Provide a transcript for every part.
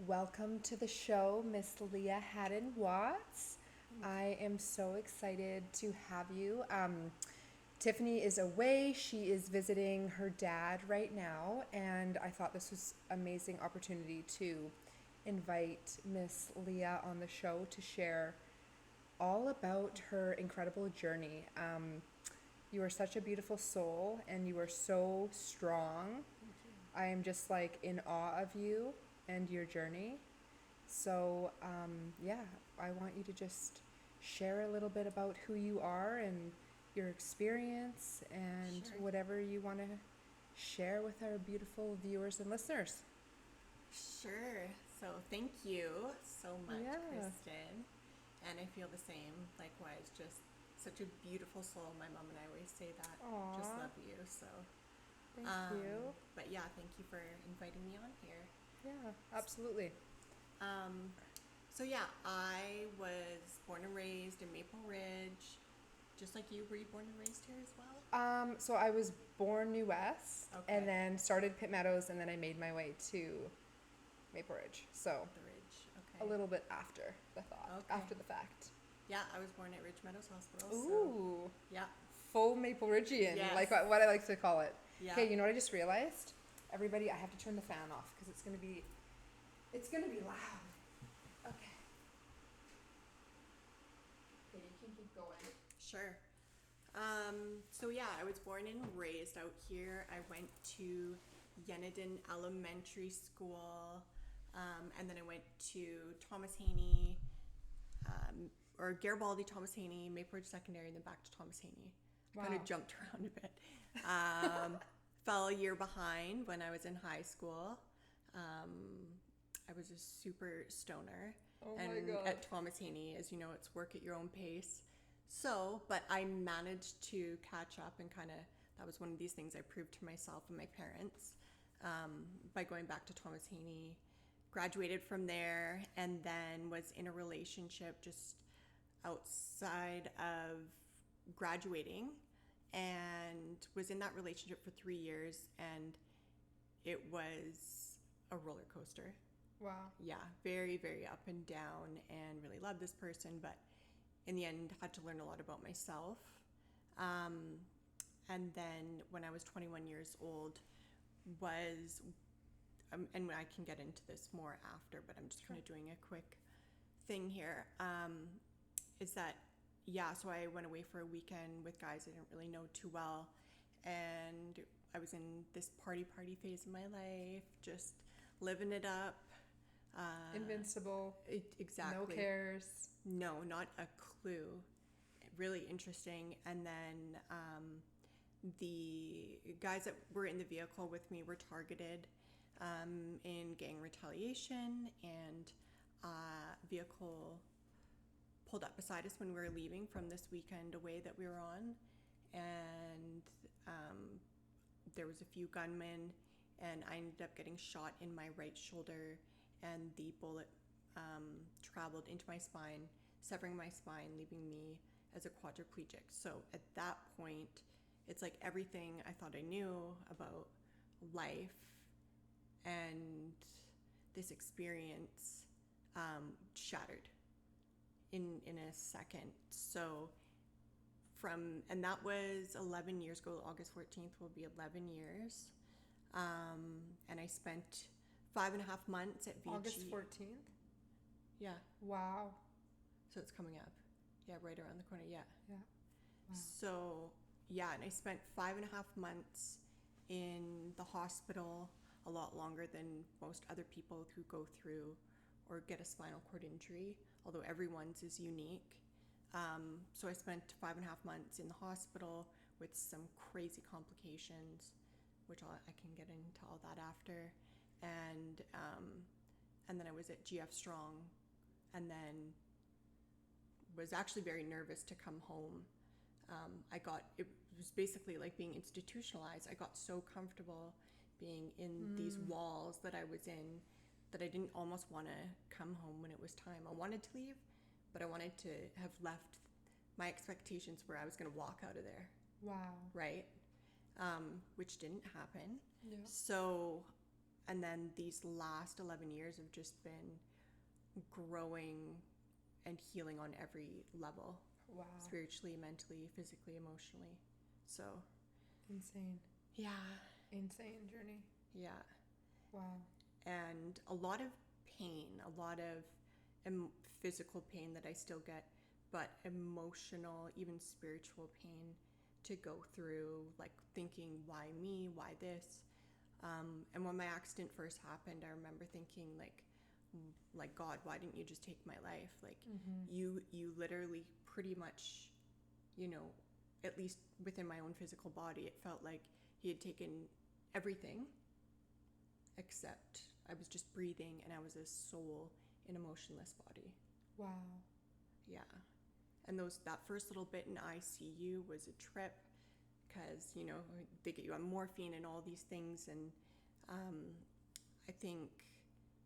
Welcome to the show, Miss Leah Haddon-Watts. I am so excited to have you. Tiffany is away. She is visiting her dad right now, and I thought this was an amazing opportunity to invite Miss Leah on the show to share all about her incredible journey. You are such a beautiful soul, and you are so strong. I am just like in awe of you and your journey. So, yeah, I want you to just share a little bit about who you are and your experience and Sure. whatever you want to share with our beautiful viewers and listeners. Sure. So thank you so much, Yeah. Kristen. And I feel the same. Likewise, just such a beautiful soul. My mom and I always say that. Just Aw, love you. So, thank you. but yeah, thank you for inviting me on here. Yeah, absolutely. Um, so yeah, I was born and raised in Maple Ridge, just like you. Were you born and raised here as well? So I was born New West Okay. and then started Pitt Meadows and then I made my way to Maple Ridge. So The Ridge. a Okay. little bit after the thought, Okay. after the fact. Yeah, I was born at Ridge Meadows Hospital. So Ooh, yeah, full Maple Ridgean, yes, like what I like to call it. yeah. Okay, you know what I just realized? Everybody, I have to turn the fan off because it's gonna be loud. Okay. Okay, you can keep going. Sure. So yeah, I was born and raised out here. I went to Yenadin Elementary School, and then I went to Thomas Haney, or Garibaldi, Thomas Haney, Maple Ridge Secondary, and then back to Thomas Haney. Kind Wow. of jumped around a bit. Um, fell a year behind when I was in high school. Um, I was a super stoner. Oh And my god. at Thomas Haney, as you know, it's work at your own pace. So, but I managed to catch up and kind of, that was one of these things I proved to myself and my parents by going back to Thomas Haney. Graduated from there and then was in a relationship just outside of graduating and was in that relationship for 3 years, and it was a roller coaster. Wow. Yeah, very, very up and down, and really loved this person, but in the end had to learn a lot about myself. Um, and then when I was 21 years old, was and I can get into this more after, but I'm just kind of doing a quick thing here. Is that, yeah, so I went away for a weekend with guys I didn't really know too well, and I was in this party phase of my life, just living it up. Invincible. Exactly. No cares. No, not a clue. Really interesting. And then the guys that were in the vehicle with me were targeted in gang retaliation, and vehicle pulled up beside us when we were leaving from this weekend away that we were on, and there was a few gunmen, and I ended up getting shot in my right shoulder, and the bullet traveled into my spine, severing my spine, leaving me as a quadriplegic. So at that point, it's like everything I thought I knew about life and this experience shattered in a second. So and that was 11 years ago. August 14th will be 11 years. And I spent 5.5 months at VG. August 14th? Yeah, Wow. so it's coming up. Yeah, right around the corner. Yeah. Yeah. Wow. So, yeah, and I spent 5.5 months in the hospital, a lot longer than most other people who go through or get a spinal cord injury, although everyone's is unique. So I spent 5.5 months in the hospital with some crazy complications, which I can get into all that after. And then I was at GF Strong, and then was actually very nervous to come home. It was basically like being institutionalized. I got so comfortable being in these walls that I was in that I didn't almost want to come home when it was time. I wanted to leave, but I wanted to have left. My expectations were I was going to walk out of there, Wow. right? Which didn't happen. Yeah. So And then these last 11 years have just been growing and healing on every level. Wow. Spiritually, mentally, physically, emotionally. So, Insane. yeah. Insane journey. Yeah. Wow. And a lot of pain, a lot of physical pain that I still get, but emotional, even spiritual pain to go through, like thinking, why me? Why this? And when my accident first happened, I remember thinking, like God, why didn't you just take my life? Like, you literally pretty much, you know, at least within my own physical body, it felt like he had taken everything except I was just breathing and I was a soul in a motionless body. Wow. Yeah. And that first little bit in ICU was a trip because, you know, they get you on morphine and all these things. And I think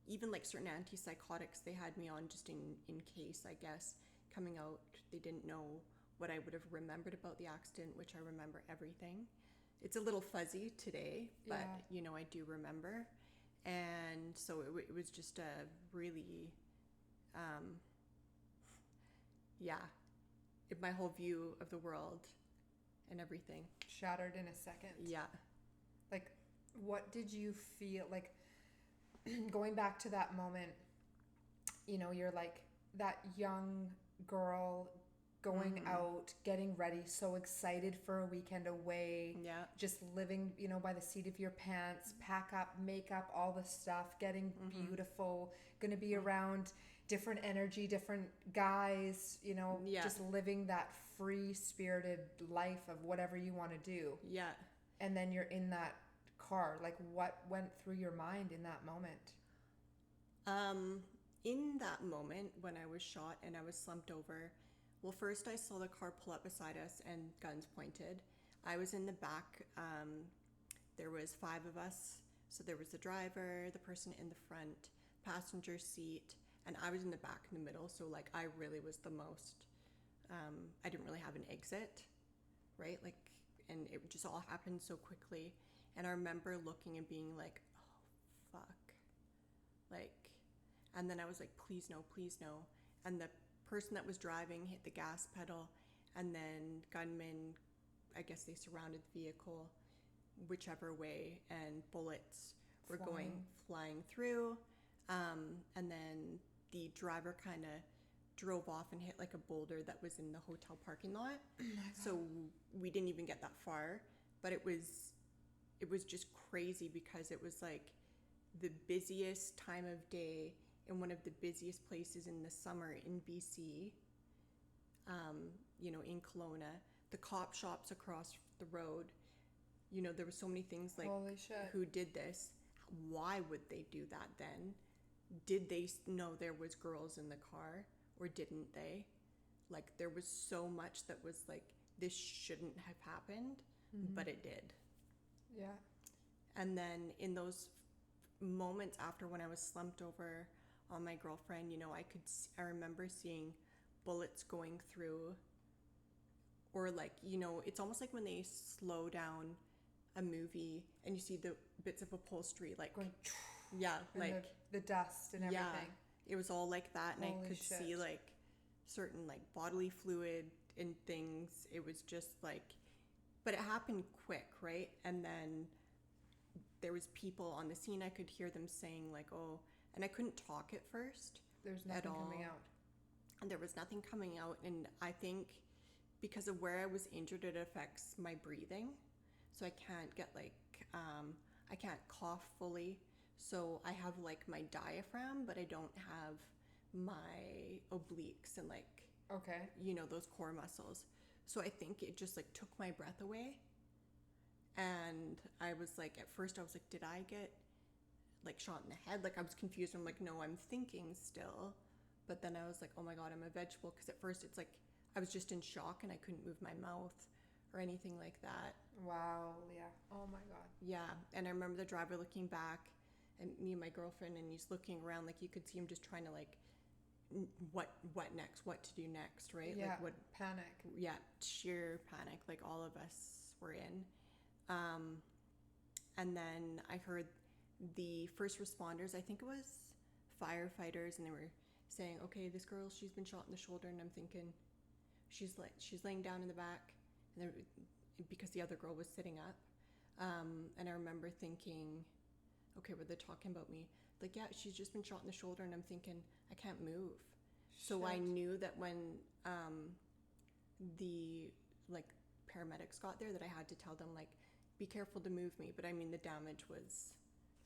even like certain antipsychotics they had me on just in case, I guess, coming out, they didn't know what I would have remembered about the accident, which I remember everything. It's a little fuzzy today, but, Yeah. you know, I do remember. And so it was just a really, yeah, my whole view of the world and everything. Shattered in a second. Yeah. Like, what did you feel like going back to that moment? You know, you're like that young girl going out, getting ready, so excited for a weekend away. Yeah. Just living, you know, by the seat of your pants, pack up, makeup, all the stuff, getting beautiful, gonna be around different energy, different guys, you know, Yeah. just living that free spirited life of whatever you want to do. Yeah. And then you're in that car. Like, what went through your mind in that moment? In that moment when I was shot and I was slumped over, well, first I saw the car pull up beside us and guns pointed. I was in the back. There was 5 of us. So there was the driver, the person in the front, passenger seat, and I was in the back in the middle. So like I really was the most, I didn't really have an exit, right? Like, and it just all happened so quickly. And I remember looking and being like, oh, fuck. Like, and then I was like, please no, please no. And the person that was driving hit the gas pedal, and then gunmen, I guess they surrounded the vehicle whichever way, and bullets were flying through. And then the driver kind of drove off and hit like a boulder that was in the hotel parking lot. So we didn't even get that far, but it was just crazy because it was like the busiest time of day in one of the busiest places in the summer in BC, you know, in Kelowna, the cop shops across the road. You know, there were so many things like, holy shit, who did this? Why would they do that then? Did they know there was girls in the car or didn't they? Like, there was so much that was like, this shouldn't have happened, but it did. Yeah. And then in those moments after when I was slumped over on my girlfriend, you know, I remember seeing bullets going through, or like, you know, it's almost like when they slow down a movie and you see the bits of upholstery like going, yeah, and like the dust and everything. Yeah, it was all like that, and holy I could shit. see like certain like bodily fluid and things. It was just like, but it happened quick, right? And then there was people on the scene. I could hear them saying like, oh, and I couldn't talk at first. There's nothing at all. coming out. And there was nothing coming out, and I think because of where I was injured, it affects my breathing. So I can't get like, I can't cough fully. So I have like my diaphragm, but I don't have my obliques and like, Okay. you know, those core muscles. So I think it just like took my breath away. And I was like, at first I was like, did I get like shot in the head? Like I was confused. I'm like, no, I'm thinking still. But then I was like, oh my God, I'm a vegetable. Because at first it's like, I was just in shock and I couldn't move my mouth or anything like that. Wow, Leah. Oh my God. Yeah. And I remember the driver looking back and me and my girlfriend, and he's looking around, like you could see him just trying to like, what next, what to do next, right? Yeah, like what panic. Yeah, sheer panic, like all of us were in. And then I heard the first responders, I think it was firefighters, and they were saying, okay, this girl, she's been shot in the shoulder, and I'm thinking, she's laying down in the back, and because the other girl was sitting up, and I remember thinking, okay, were they talking about me? Like, yeah, she's just been shot in the shoulder, and I'm thinking, I can't move. So I knew that when the like paramedics got there, that I had to tell them, like, be careful to move me. But I mean, the damage was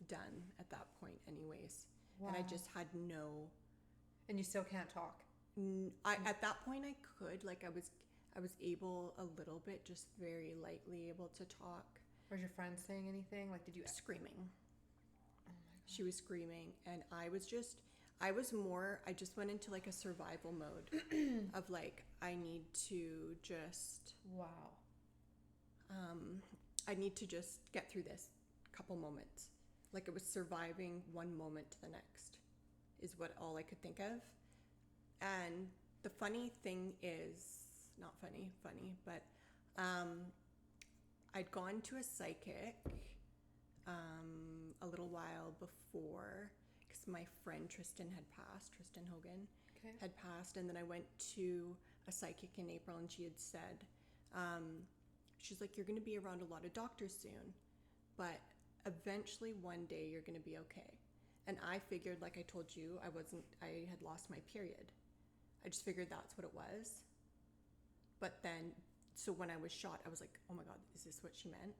done at that point anyways. Wow. And I just had no... And you still can't talk? At that point I could, like, I was able a little bit, just very lightly able to talk. Was your friend saying anything? Like, did you... Screaming. Oh my God. She was screaming, and I just went into like a survival mode of like, I need to just... Wow. I need to just get through this couple moments. Like, it was surviving one moment to the next is what all I could think of. And the funny thing is, not funny, but I'd gone to a psychic a little while before, because my friend Tristan Hogan had passed, and then I went to a psychic in April, and she had said, she's like, you're going to be around a lot of doctors soon, but eventually one day you're going to be okay. And I figured, like I told you, I had lost my period. I just figured that's what it was. But then, so when I was shot, I was like, oh my God, is this what she meant?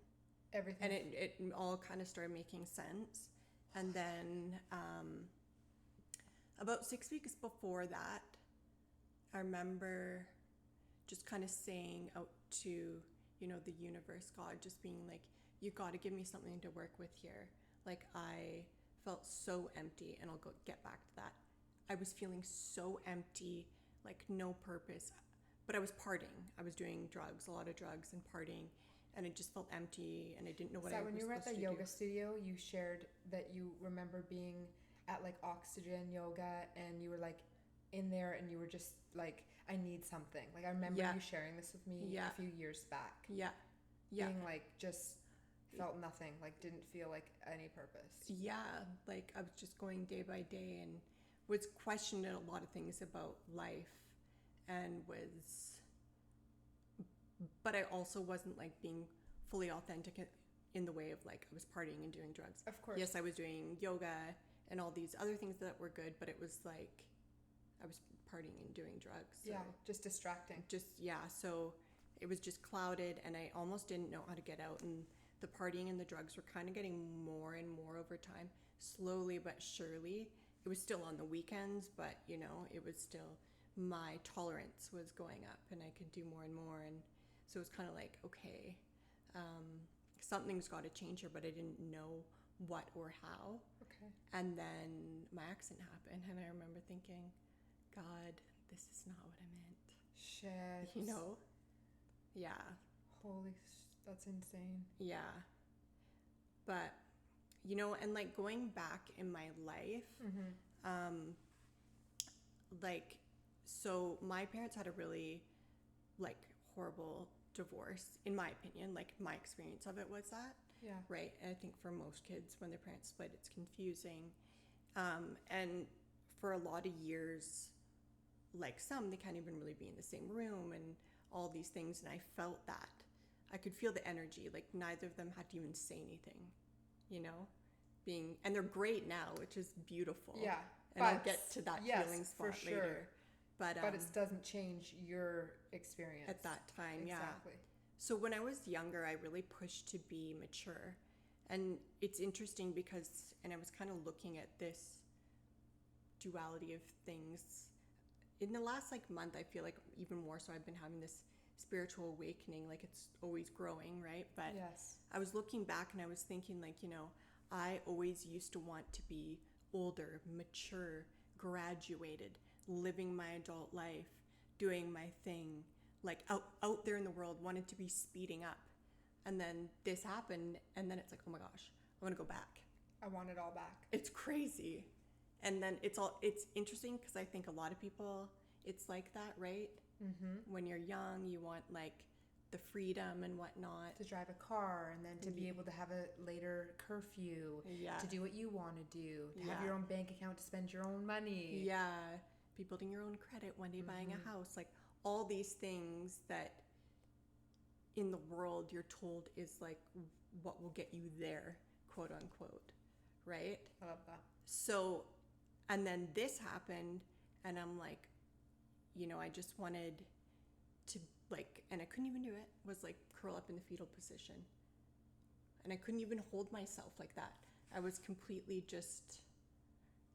Everything. And it all kind of started making sense. And then about 6 weeks before that, I remember just kind of saying out to, you know, the universe, God, just being like, you got to give me something to work with here. Like, I felt so empty, and I'll get back to that. I was feeling so empty, like no purpose, but I was partying. I was doing drugs, a lot of drugs and partying, and it just felt empty, and I didn't know what I was supposed to do. So when you were at the yoga studio, you shared that you remember being at like oxygen yoga, and you were like in there, and you were just like, I need something. Like, I remember you sharing this with me a few years back. Yeah. Being like, just felt nothing, like didn't feel like any purpose. Yeah, like I was just going day by day, and was questioning a lot of things about life, and but I also wasn't like being fully authentic in the way of like I was partying and doing drugs. Of course. Yes, I was doing yoga and all these other things that were good, but it was like I was partying and doing drugs. So just distracting. So it was just clouded, and I almost didn't know how to get out, and the partying and the drugs were kind of getting more and more over time, slowly but surely. It was still on the weekends, but you know, it was still, my tolerance was going up, and I could do more and more. And so it was kind of like, okay, something's got to change here, but I didn't know what or how. Okay. And then my accident happened, and I remember thinking, God, this is not what I meant. Shit. You know? Yeah. That's insane. Yeah. But, you know, and like going back in my life, like, so my parents had a really like horrible divorce, in my opinion. Like, my experience of it was that. Yeah. Right. And I think for most kids, when their parents split, it's confusing. And for a lot of years, like some, they can't even really be in the same room and all these things. And I felt that. I could feel the energy. Like, neither of them had to even say anything, you know, and they're great now, which is beautiful. Yeah. And I'll get to that feeling spot for sure. later. But it doesn't change your experience. At that time, exactly. Yeah. So when I was younger, I really pushed to be mature. And it's interesting because, and I was kind of looking at this duality of things. In the last like month, I feel like even more so, I've been having this spiritual awakening, like it's always growing, right? But yes. I was looking back, and I was thinking, like, you know, I always used to want to be older, mature, graduated, living my adult life, doing my thing, like out there in the world, wanted to be speeding up. And then this happened, and then it's like, oh my gosh, I want to go back. I want it all back. It's crazy. And then it's interesting because I think a lot of people, it's like that, right? Mm-hmm. When you're young, you want like the freedom and whatnot. To drive a car and then to be able to have a later curfew. Yeah. To do what you want to do. To have Yeah. your own bank account to spend your own money. Yeah. Be building your own credit, one day buying a house. Like all these things that in the world you're told is like what will get you there, quote unquote. Right? I love that. So, and then this happened, and I'm like, you know, I just wanted to, like, and I couldn't even do it, was like curl up in the fetal position. And I couldn't even hold myself like that. I was completely just,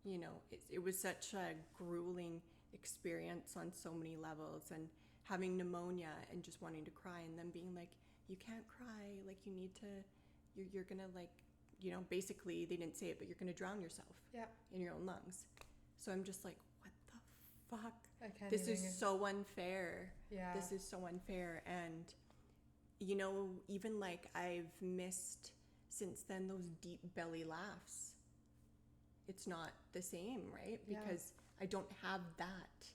you know, it was such a grueling experience on so many levels, and having pneumonia and just wanting to cry, and then being like, you can't cry, like you need to, you're gonna like, you know, basically they didn't say it, but you're gonna drown yourself in your own lungs. So I'm just like, what the fuck? I can't This even. is so unfair. Yeah. This is so unfair. And, you know, even like I've missed since then those deep belly laughs. It's not the same, right? Yeah. Because I don't have that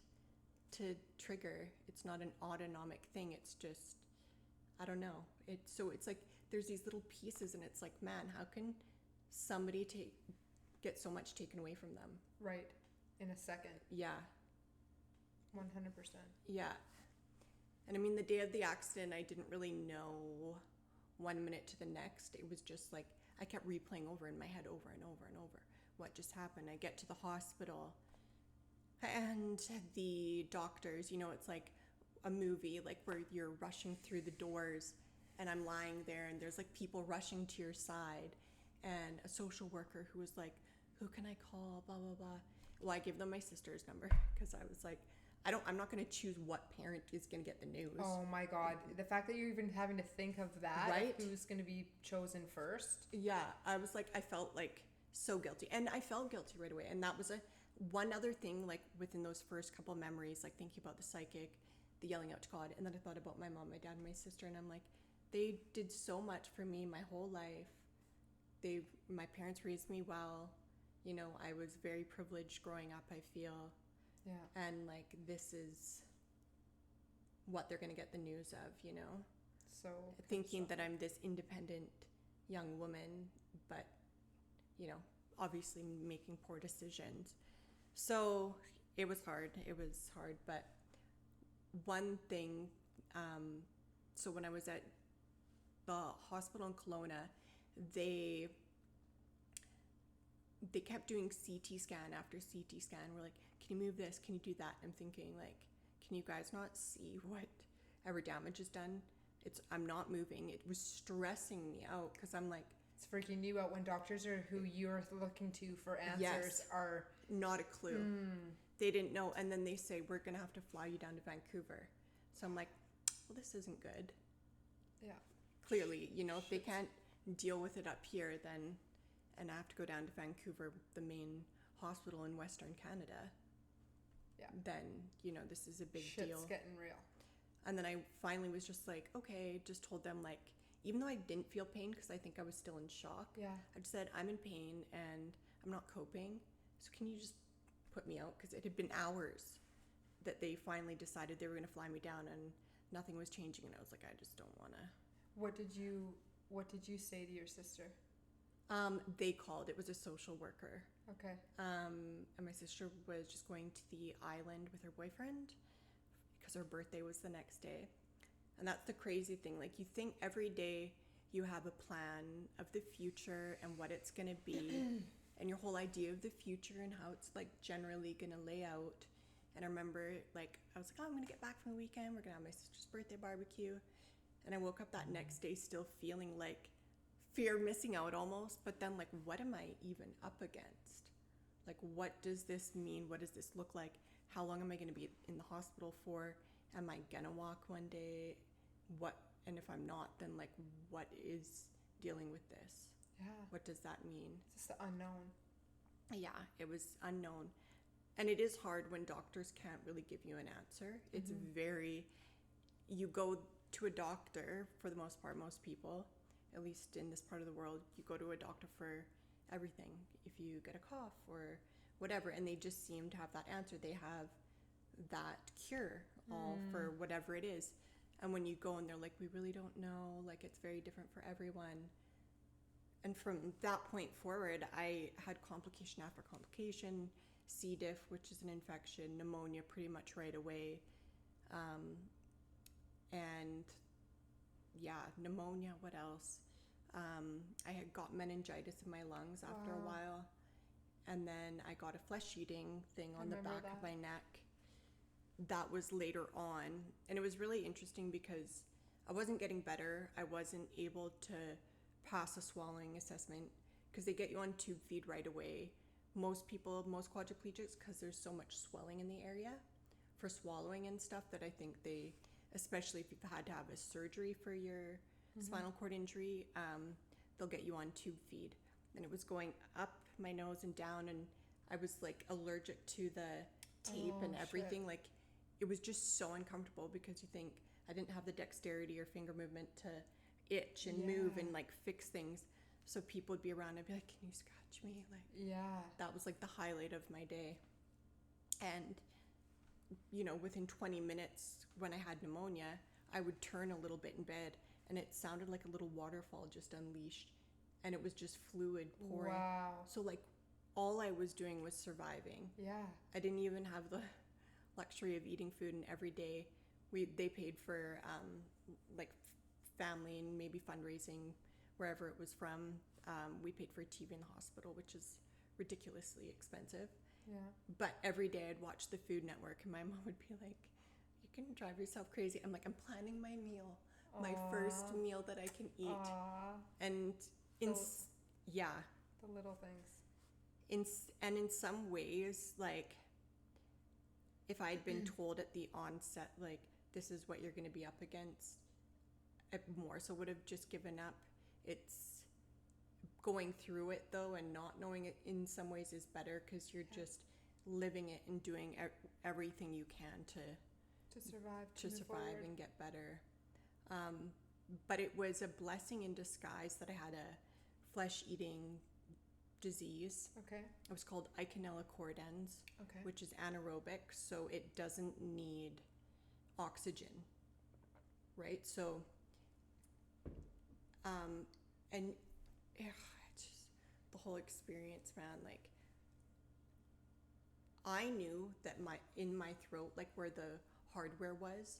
to trigger. It's not an autonomic thing. It's just, I don't know. It's like there's these little pieces, and it's like, man, how can somebody get so much taken away from them? Right. In a second. Yeah. 100%. Yeah. And I mean, the day of the accident, I didn't really know 1 minute to the next. It was just like, I kept replaying over in my head over and over and over what just happened. I get to the hospital, and the doctors, you know, it's like a movie, like where you're rushing through the doors, and I'm lying there, and there's like people rushing to your side, and a social worker who was like, who can I call, blah, blah, blah. Well, I gave them my sister's number, because I was like, I'm not going to choose what parent is going to get the news. Oh my God. The fact that you're even having to think of that, Right? who's going to be chosen first. Yeah, I was like, I felt like so guilty, and I felt guilty right away. And that was one other thing, like within those first couple of memories, like thinking about the psychic, the yelling out to God, and then I thought about my mom, my dad, and my sister, and I'm like, they did so much for me my whole life. My parents raised me well. You know, I was very privileged growing up, I feel. Yeah. And like, this is what they're going to get the news of, you know? So Thinking that I'm this independent young woman, but, you know, obviously making poor decisions. So it was hard. But one thing, so when I was at the hospital in Kelowna, they kept doing CT scan after CT scan. We're like, can you move this? Can you do that? I'm thinking, like, can you guys not see whatever damage is done? I'm not moving. It was stressing me out, because I'm like, it's freaking you out when doctors are who you're looking to for answers Yes. are not a clue. They didn't know. And then they say, we're going to have to fly you down to Vancouver. So I'm like, well, this isn't good. yeah. Clearly, you know, if they can't deal with it up here, then, and I have to go down to Vancouver, the main hospital in Western Canada, then, you know, this is a big Shit's deal. getting real. And then I finally was just like, okay, just told them, like, even though I didn't feel pain, because I think I was still in shock, I just said, I'm in pain and I'm not coping, so can you just put me out? Because it had been hours that they finally decided they were going to fly me down, and nothing was changing, and I was like, I just don't want to. What did you say to your sister? They called. It was a social worker. Okay. And my sister was just going to the island with her boyfriend because her birthday was the next day. And that's the crazy thing. Like, you think every day you have a plan of the future and what it's going to be and your whole idea of the future and how it's, like, generally going to lay out. And I remember, like, I was like, oh, I'm going to get back from the weekend. We're going to have my sister's birthday barbecue. And I woke up that next day still feeling like fear missing out almost. But then, like, what am I even up against? Like, what does this mean? What does this look like? How long am I going to be in the hospital for? Am I going to walk one day? And if I'm not, then, like, what is dealing with this? Yeah. What does that mean? It's just the unknown. Yeah, it was unknown. And it is hard when doctors can't really give you an answer. It's you go to a doctor, for the most part, most people, at least in this part of the world, you go to a doctor for everything. If you get a cough or whatever, and they just seem to have that answer. They have that cure all for whatever it is. And when you go and they're like, we really don't know, like it's very different for everyone. And from that point forward, I had complication after complication, C. diff, which is an infection, pneumonia pretty much right away. And yeah, pneumonia, what else? I had got meningitis in my lungs after a while. And then I got a flesh eating thing on the back of my neck. That was later on. And it was really interesting because I wasn't getting better. I wasn't able to pass a swallowing assessment because they get you on tube feed right away. Most quadriplegics, because there's so much swelling in the area for swallowing and stuff, that I think they, especially if you've had to have a surgery for your spinal cord injury, they'll get you on tube feed. And it was going up my nose and down, and I was like allergic to the tape and everything. Shit. Like, it was just so uncomfortable because you think I didn't have the dexterity or finger movement to itch and move and like fix things. So people would be around and be like, can you scratch me? Like, that was like the highlight of my day. And, you know, within 20 minutes when I had pneumonia, I would turn a little bit in bed and it sounded like a little waterfall just unleashed. And it was just fluid pouring. Wow. So like all I was doing was surviving. Yeah. I didn't even have the luxury of eating food, and every day they paid for like family and maybe fundraising wherever it was from. We paid for TV in the hospital, which is ridiculously expensive. Yeah. But every day I'd watch the Food Network and my mom would be like, you can drive yourself crazy. I'm like, I'm planning my meal, my first meal that I can eat. And the little things. In some ways, like, if I'd been told at the onset, like, this is what you're going to be up against, I more so would have just given up. It's going through it, though, and not knowing it in some ways is better because you're just living it and doing everything you can To survive. to survive and get better. But it was a blessing in disguise that I had a flesh-eating disease. Okay. It was called Eikenella cordens, Okay. which is anaerobic, so it doesn't need oxygen, right? So, and it's just the whole experience, man. Like, I knew that in my throat, like where the hardware was,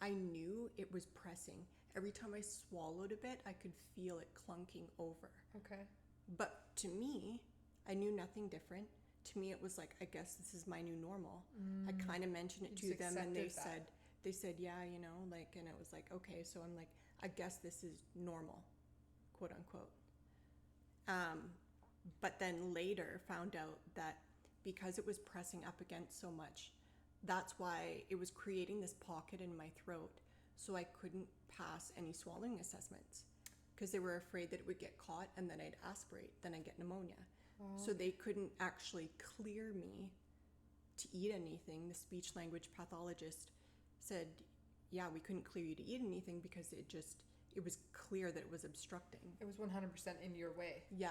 I knew it was pressing. Every time I swallowed a bit, I could feel it clunking over. Okay. But to me, I knew nothing different. To me, it was like, I guess this is my new normal. I kind of mentioned it to them, and they said, yeah, you know, like, and it was like, okay, so I'm like, I guess this is normal, quote unquote. But then later found out that because it was pressing up against so much, that's why it was creating this pocket in my throat, so I couldn't pass any swallowing assessments because they were afraid that it would get caught and then I'd aspirate, then I'd get pneumonia. So they couldn't actually clear me to eat anything. The speech language pathologist said, yeah, we couldn't clear you to eat anything because it was clear that it was obstructing. It was 100% in your way. Yeah,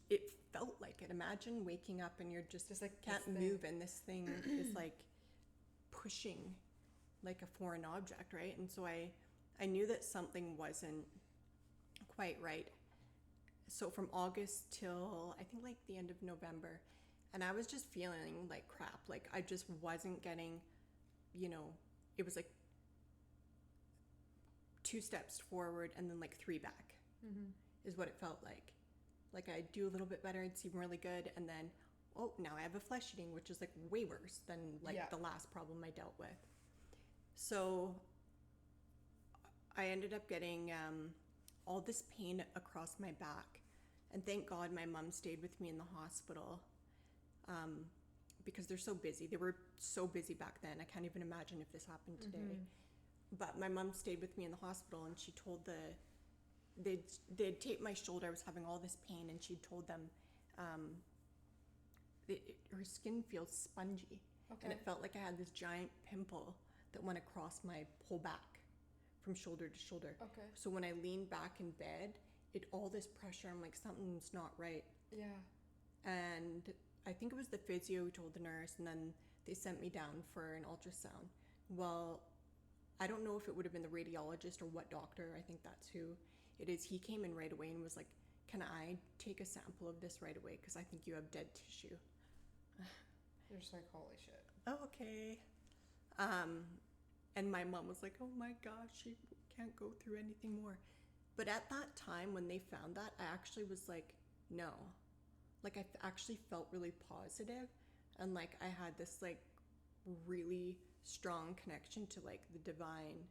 it felt like it. Imagine waking up and you're just like can't move, and this thing is like pushing like a foreign object, right? And so I knew that something wasn't quite right. So from August till I think like the end of November, and I was just feeling like crap. Like I just wasn't getting, you know, it was like 2 steps forward and then like 3 back is what it felt like. Like I'd do a little bit better, it'd seem really good, and then, oh, now I have a flesh eating, which is like way worse than like the last problem I dealt with. So I ended up getting all this pain across my back, and thank God my mom stayed with me in the hospital because they're so busy. They were so busy back then. I can't even imagine if this happened today. But my mom stayed with me in the hospital, and she told they'd taped my shoulder. I was having all this pain, and she told them her skin feels spongy. Okay. And it felt like I had this giant pimple that went across my whole back from shoulder to shoulder. Okay. So when I leaned back in bed, all this pressure, I'm like, something's not right. Yeah. And I think it was the physio who told the nurse, and then they sent me down for an ultrasound. Well, I don't know if it would have been the radiologist or what doctor. I think that's who it is. He came in right away and was like, can I take a sample of this right away? Because I think you have dead tissue. You're just like, holy shit. Oh, okay. And my mom was like, oh my gosh, she can't go through anything more. But at that time when they found that, I actually was like, no. Like, I actually felt really positive, and like I had this like really strong connection to like the divine,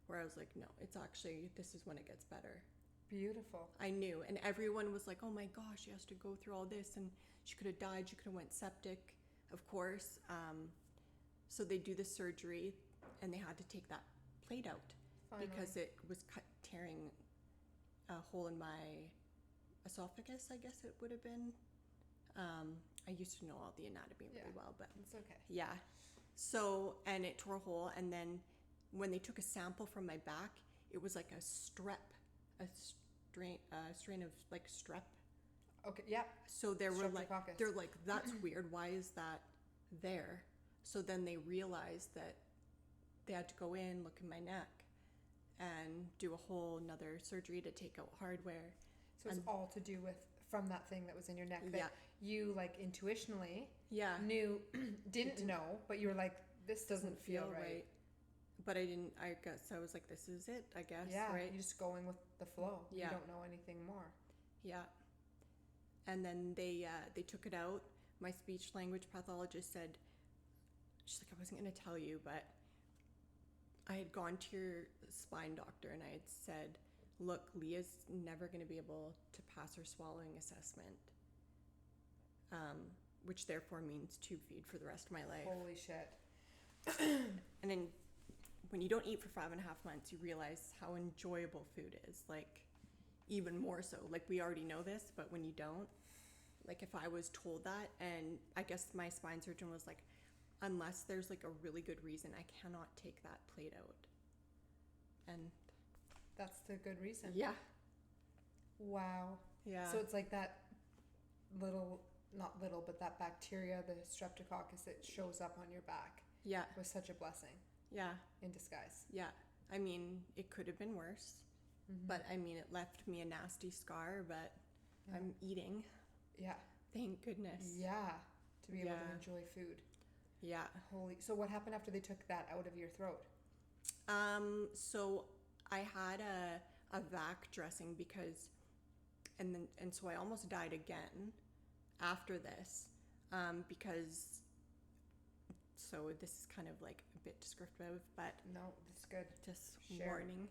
where I was like, no, it's actually, this is when it gets better. Beautiful. I knew, and everyone was like, oh my gosh, she has to go through all this, and she could have died, she could have went septic, of course. So they do the surgery, and they had to take that plate out. Finally. Because it was tearing a hole in my esophagus, I guess it would have been. I used to know all the anatomy really well, but it's okay. Yeah. So, and it tore a hole, and then when they took a sample from my back, it was like a strain of like strep. Okay, yeah. So they're like, that's weird. Why is that there? So then they realized that they had to go in, look in my neck, and do a whole another surgery to take out hardware. So it's all to do with from that thing that was in your neck that you like intuitionally knew, didn't know, but you were like, this doesn't feel right. But I didn't, I guess I was like, this is it, I guess, right? You're just going with the flow. Yeah. You don't know anything more. Yeah. And then they took it out. My speech language pathologist said, she's like, I wasn't going to tell you, but I had gone to your spine doctor and I had said, look, Leah's never going to be able to pass her swallowing assessment, which therefore means tube feed for the rest of my life. Holy shit. And then when you don't eat for 5.5 months, you realize how enjoyable food is. Like, even more so. Like, we already know this, but when you don't, like, if I was told that, and I guess my spine surgeon was like, unless there's like a really good reason, I cannot take that plate out. And that's the good reason. Yeah. Wow. Yeah. So it's like that not little, but that bacteria, the streptococcus, that shows up on your back. Yeah. Was such a blessing. Yeah. In disguise. Yeah. I mean, it could have been worse, but I mean, it left me a nasty scar, but I'm eating. Yeah. Thank goodness. Yeah. To be able to enjoy food. Yeah. So what happened after they took that out of your throat? So I had a vac dressing because, and so I almost died again after this, because, so this is kind of like a bit descriptive, but no, that's good. Just warning.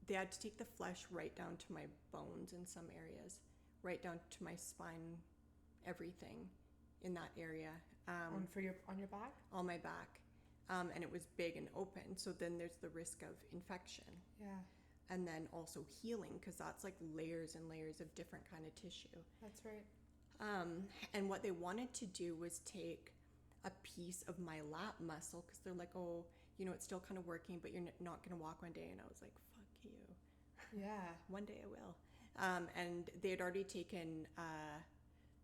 They had to take the flesh right down to my bones in some areas, right down to my spine, everything in that area. On your back? On my back. And it was big and open. So then there's the risk of infection. Yeah. And then also healing, because that's like layers and layers of different kind of tissue. That's right. And what they wanted to do was take a piece of my lat muscle, because they're like, oh, you know, it's still kind of working, but you're not going to walk one day. And I was like, fuck you. Yeah. One day I will. And they had already taken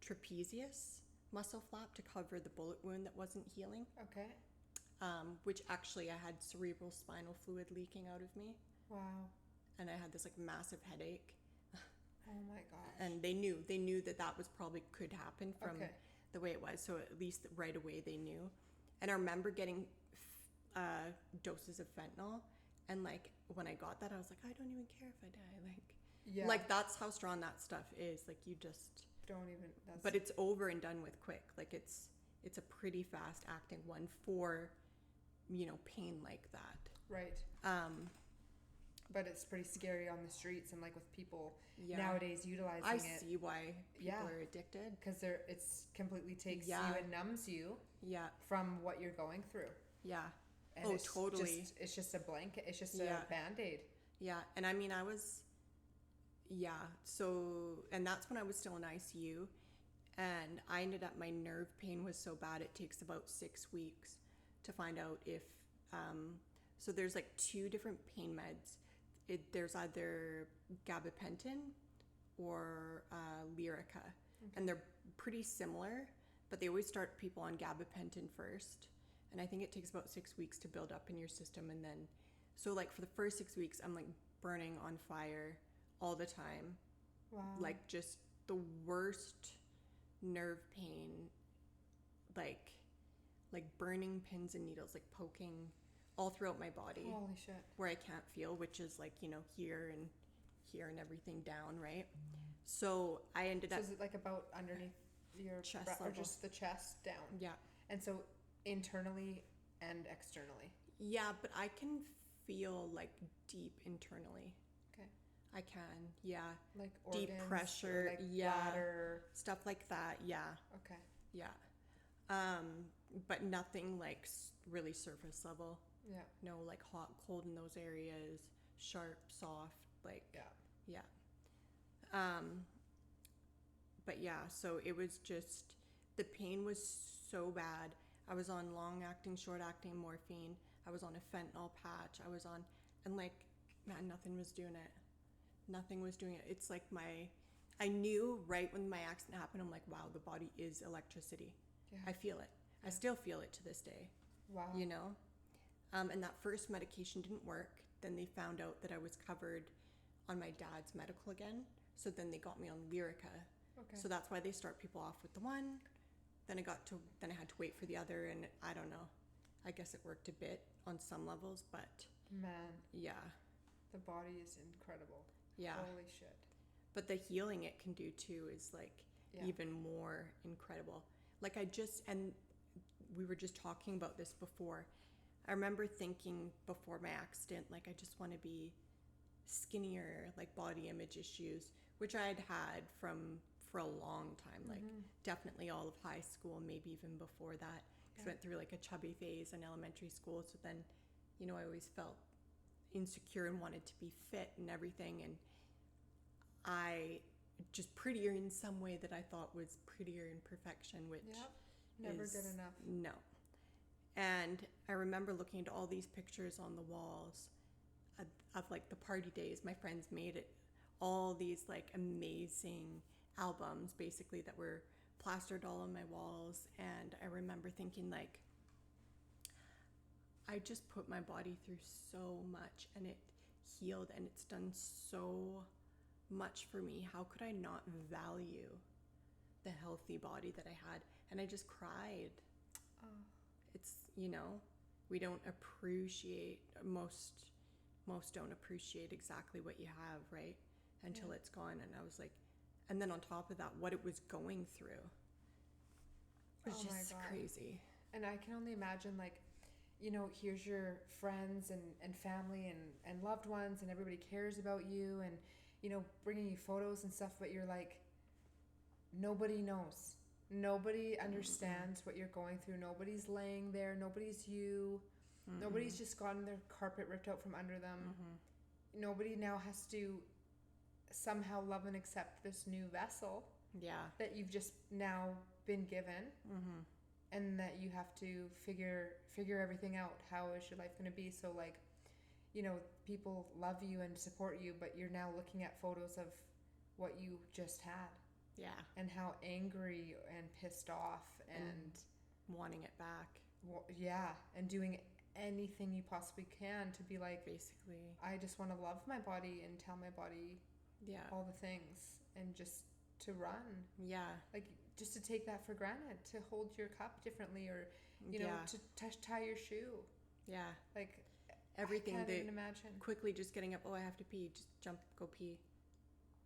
trapezius muscle flap to cover the bullet wound that wasn't healing. Okay. Which actually I had cerebral spinal fluid leaking out of me. Wow. And I had this like massive headache. Oh my gosh. And they knew that was probably could happen from the way it was. So at least right away they knew. And I remember getting doses of fentanyl. And like when I got that, I was like, I don't even care if I die. Like that's how strong that stuff is. Like you just don't even. But it's over and done with quick. Like it's a pretty fast acting one for, you know, pain like that. Right. But it's pretty scary on the streets and like with people nowadays utilizing it. I see why people are addicted. Because it's completely takes you and numbs you from what you're going through. Yeah. And totally. It's just a blanket. It's just a Band-Aid. Yeah. And I mean, so, and that's when I was still in ICU. And I ended up, my nerve pain was so bad, it takes about 6 weeks to find out if, so there's like 2 different pain meds. There's either gabapentin or Lyrica. And they're pretty similar, but they always start people on gabapentin first. And I think it takes about 6 weeks to build up in your system. And then, so like for the first 6 weeks, I'm like burning on fire all the time. Wow. Like just the worst nerve pain, like burning pins and needles, like poking all throughout my body. Holy shit. Where I can't feel, which is like, here and everything down, right? So I ended up. So is it like about underneath your chest or level. just the chest down? Yeah. And so internally and externally. Yeah, but I can feel like deep internally. Okay. I can, yeah. Like organs, deep pressure, like yeah. bladder. Stuff like that, yeah. Okay. Yeah. But nothing like really surface level. Yeah. No like hot, cold in those areas, sharp, soft, like yeah. But yeah, so it was just, the pain was so bad. I was on long acting, short acting morphine. I was on a fentanyl patch. I was on, and like, man, nothing was doing it. Nothing was doing it. It's like I knew right when my accident happened, I'm like, wow, the body is electricity. Yeah. I feel it. Yeah. I still feel it to this day. Wow. And that first medication didn't work. Then they found out that I was covered on my dad's medical again. So then they got me on Lyrica. Okay. So that's why they start people off with the one. Then I had to wait for the other, and I don't know. I guess it worked a bit on some levels, but man, yeah. The body is incredible. Yeah. Holy shit. But the healing it can do too is like even more incredible. Like and we were just talking about this before. I remember thinking before my accident, like, I just want to be skinnier, like body image issues, which I had for a long time, like definitely all of high school, maybe even before that, because I went through like a chubby phase in elementary school. So then, I always felt insecure and wanted to be fit and everything, and I just prettier in some way that I thought was prettier in perfection, which never is good enough. No. And I remember looking at all these pictures on the walls of like the party days. My friends made it, all these like amazing albums basically that were plastered all on my walls. And I remember thinking, like, I just put my body through so much, and it healed, and it's done so much for me. How could I not value the healthy body that I had? And I just cried. Oh. It's, we don't appreciate, most don't appreciate exactly what you have, right? Until it's gone. And I was like, and then on top of that, what it was going through was just crazy. And I can only imagine, like, here's your friends and family and loved ones, and everybody cares about you, and bringing you photos and stuff, but you're like, nobody knows. Nobody understands what you're going through. Nobody's laying there. Nobody's you. Nobody's just gotten their carpet ripped out from under them. Nobody now has to somehow love and accept this new vessel that you've just now been given, and that you have to figure everything out. How is your life going to be? So, like, people love you and support you, but you're now looking at photos of what you just had. Yeah. And how angry and pissed off and wanting it back. And doing anything you possibly can to be like, basically, I just want to love my body and tell my body all the things, and just to run. Yeah. Like, just to take that for granted, to hold your cup differently, or, to tie your shoe. Yeah. Like, everything. I can't even imagine. Quickly just getting up, I have to pee, just jump, go pee.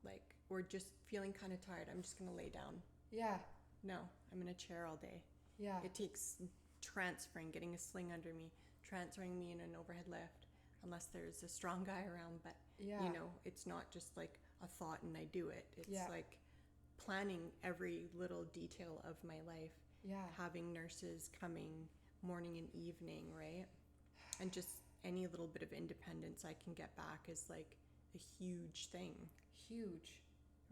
Like, or just feeling kind of tired, I'm just going to lay down. Yeah. No, I'm in a chair all day. Yeah. It takes transferring, getting a sling under me, transferring me in an overhead lift, unless there's a strong guy around. But, it's not just like a thought and I do it. It's like planning every little detail of my life. Yeah. Having nurses coming morning and evening, right? And just any little bit of independence I can get back is like a huge thing. Huge.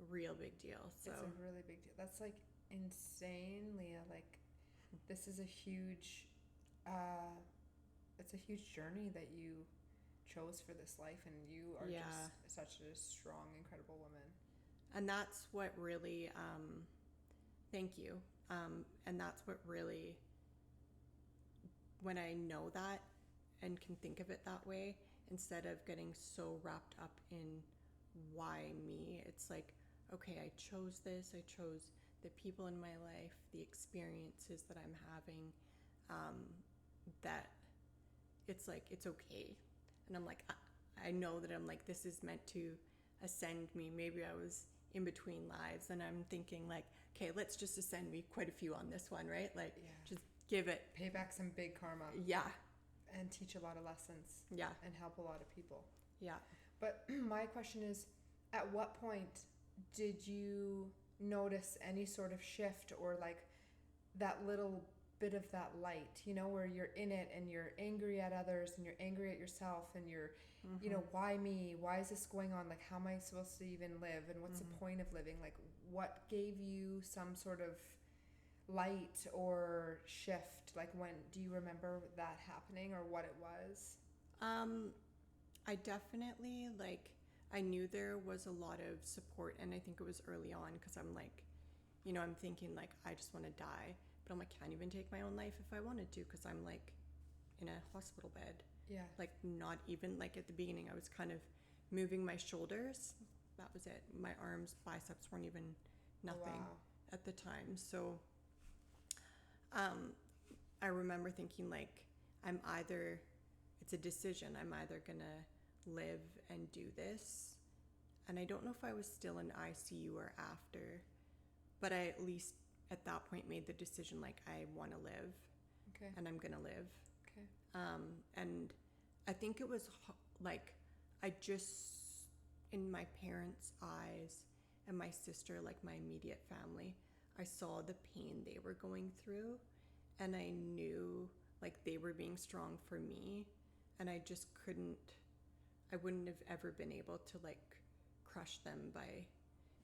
A real big deal. So it's a really big deal. That's like insane, Leah. Like, this is a huge it's a huge journey that you chose for this life, and you are just such a strong, incredible woman. And that's what really thank you. And that's what really when I know that and can think of it that way, instead of getting so wrapped up in why me, it's like, okay, I chose this, I chose the people in my life, the experiences that I'm having, that it's like, it's okay. And I'm like, I know that I'm like, this is meant to ascend me. Maybe I was in between lives, and I'm thinking like, okay, let's just ascend me quite a few on this one, right? Like, just give it. Pay back some big karma. Yeah. And teach a lot of lessons. Yeah. And help a lot of people. Yeah. But my question is, at what point did you notice any sort of shift, or like that little bit of that light, you know, where you're in it and you're angry at others and you're angry at yourself and you're, you know, why me? Why is this going on? Like, how am I supposed to even live? And what's the point of living? Like, what gave you some sort of light or shift? Like, when do you remember that happening, or what it was? I definitely, like, I knew there was a lot of support, and I think it was early on, because I'm like, you know, I'm thinking like, I just want to die, but I'm like, can't even take my own life if I wanted to, because I'm like in a hospital bed. Yeah. Like, not even, like, at the beginning I was kind of moving my shoulders, that was it. My arms, biceps weren't even nothing. Wow. At the time. So I remember thinking like, it's a decision. I'm either gonna live and do this, and I don't know if I was still in ICU or after, but I at least at that point made the decision like, I want to live. Okay. And I'm gonna live. Okay. And I think it was like, I just, in my parents' eyes and my sister, like my immediate family, I saw the pain they were going through, and I knew like they were being strong for me, and I just I wouldn't have ever been able to like crush them by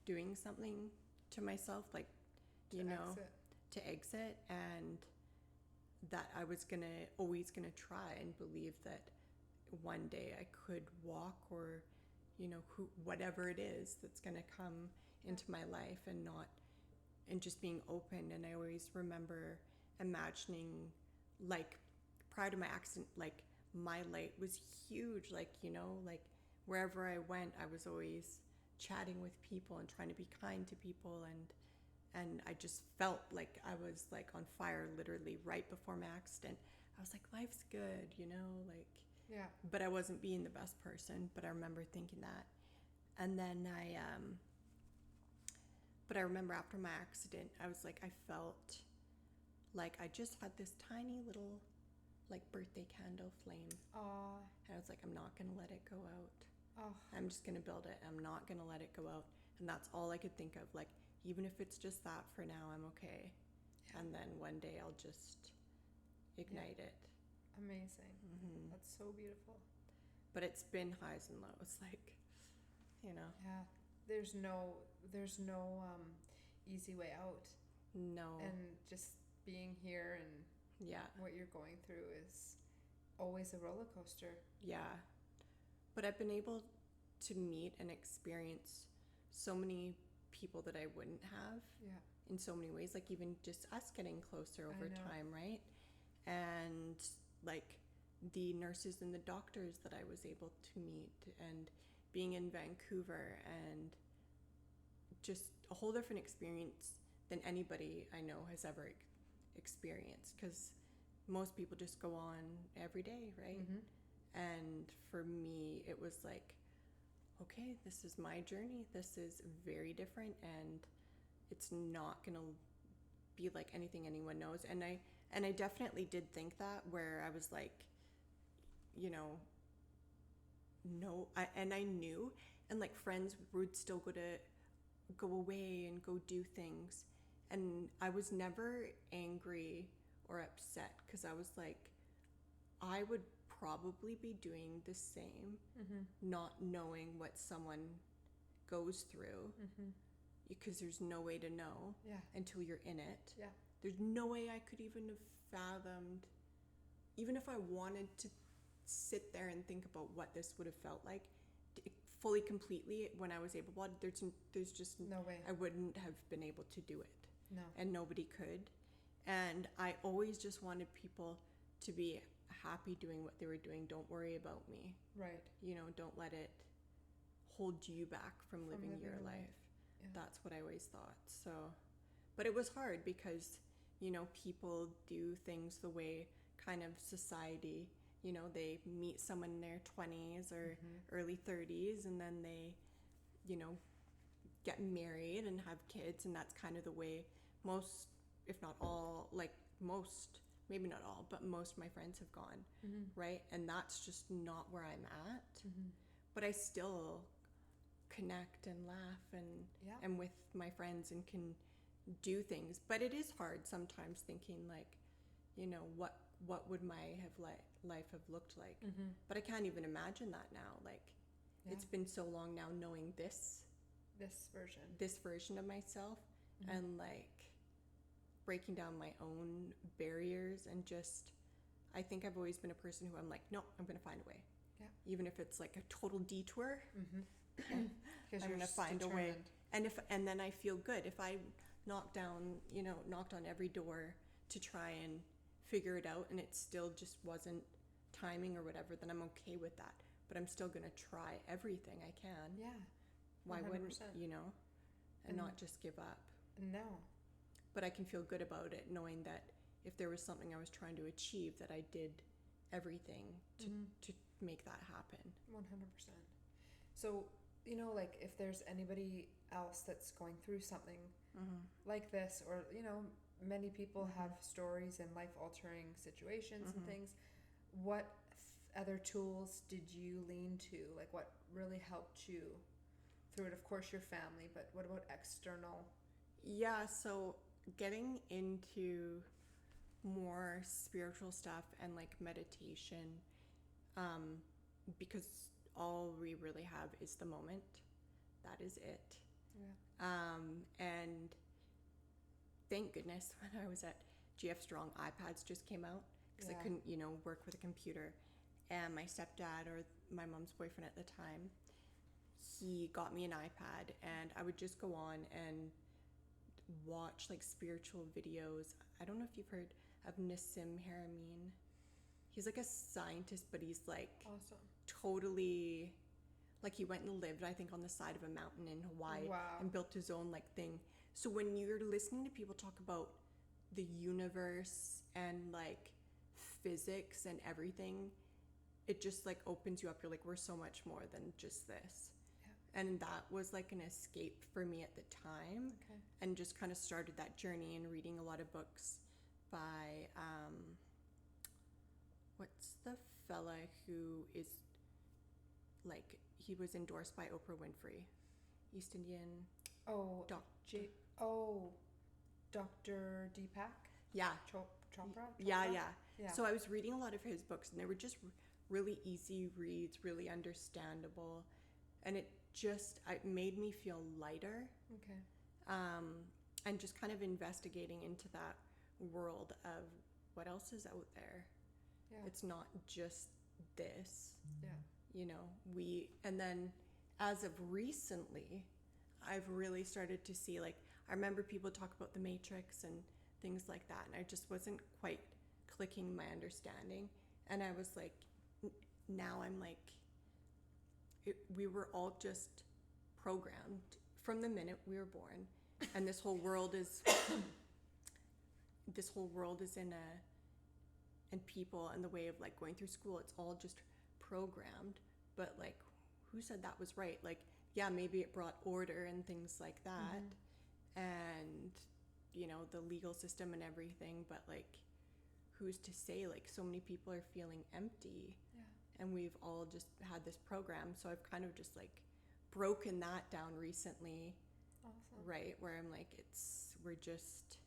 doing something to myself, like, you know, to exit, and that I was always gonna try and believe that one day I could walk, or, you know, whatever it is that's gonna come into my life, and just being open. And I always remember imagining, like, prior to my accident, like, my light was huge, like, you know, like wherever I went, I was always chatting with people and trying to be kind to people, and I just felt like I was like on fire literally right before my accident. I was like, life's good, you know, like, Yeah. but I wasn't being the best person. But I remember thinking that. And then but I remember after my accident, I was like, I felt like I just had this tiny little like birthday candle flame. Aw. And I was like, I'm not gonna let it go out. Oh. I'm just gonna build it. I'm not gonna let it go out. And that's all I could think of. Like, even if it's just that for now, I'm okay. Yeah. And then one day I'll just ignite it. Amazing. That's so beautiful. But it's been highs and lows, like, you know. Yeah. There's no easy way out. No. And just being here and what you're going through is always a roller coaster. Yeah. But I've been able to meet and experience so many people that I wouldn't have in so many ways, like even just us getting closer over time, right? And like the nurses and the doctors that I was able to meet, and being in Vancouver, and just a whole different experience than anybody I know has ever experienced, because most people just go on every day, right? And for me, it was like, okay, this is my journey. This is very different, and it's not gonna be like anything anyone knows. And I definitely did think that, where I was like, you know, no, I knew, and like friends would still go away and go do things, and I was never angry or upset, because I was like, I would probably be doing the same, not knowing what someone goes through, because there's no way to know until you're in it. Yeah. There's no way I could even have fathomed, even if I wanted to sit there and think about what this would have felt like fully, completely, when I was able-bodied, there's just no way. I wouldn't have been able to do it. No. And nobody could. And I always just wanted people to be happy doing what they were doing. Don't worry about me. Right. You know, don't let it hold you back from living your life. Yeah. That's what I always thought. So, but it was hard because, you know, people do things the way kind of society, you know, they meet someone in their 20s or early 30s, and then they, you know, get married and have kids, and that's kind of the way most, if not all, like most, maybe not all, but most of my friends have gone, right? And that's just not where I'm at. But I still connect and laugh and am with my friends and can do things. But it is hard sometimes thinking like, you know, what would my life have looked like? But I can't even imagine that now. Like, it's been so long now knowing this version of myself, and like breaking down my own barriers, and just, I think I've always been a person who I'm like, no, I'm gonna find a way. Even if it's like a total detour, I'm gonna find a way. And then I feel good if I knocked on every door to try and figure it out, and it still just wasn't timing or whatever, then I'm okay with that. But I'm still gonna try everything I can. Yeah. 100%. Why wouldn't, you know? And not just give up. No. But I can feel good about it, knowing that if there was something I was trying to achieve, that I did everything to make that happen. 100%. So, you know, like if there's anybody else that's going through something like this, or, you know, many people have stories and life-altering situations and things, what other tools did you lean to? Like, what really helped you through it? Of course, your family, but what about external? Yeah, so getting into more spiritual stuff and like meditation, because all we really have is the moment. That is it. And thank goodness when I was at GF Strong, iPads just came out, because I couldn't, you know, work with a computer. And my stepdad, or my mom's boyfriend at the time, he got me an iPad, and I would just go on and watch like spiritual videos. I don't know if you've heard of Nassim Haramein. He's like a scientist, but he's like totally, like, he went and lived, I think, on the side of a mountain in Hawaii and built his own like thing. So when you're listening to people talk about the universe and like physics and everything, it just like opens you up. You're like, we're so much more than just this. And that was like an escape for me at the time, and just kind of started that journey, and reading a lot of books by what's the fella who is like, he was endorsed by Oprah Winfrey, East Indian. Dr. Deepak? Yeah. Chopra? Yeah. So I was reading a lot of his books, and they were just really easy reads, really understandable, and it made me feel lighter. And just kind of investigating into that world of what else is out there. It's not just this. You know, and then as of recently, I've really started to see, like, I remember people talk about the Matrix and things like that, and I just wasn't quite clicking my understanding. And I was like, now I'm like, we were all just programmed from the minute we were born, and this whole world is and people, and the way of like going through school, it's all just programmed. But like, who said that was right? Like, yeah, maybe it brought order and things like that, and, you know, the legal system and everything, but like, who's to say? Like, so many people are feeling empty, and we've all just had this program. So I've kind of just like broken that down recently. Right, where I'm like, we're just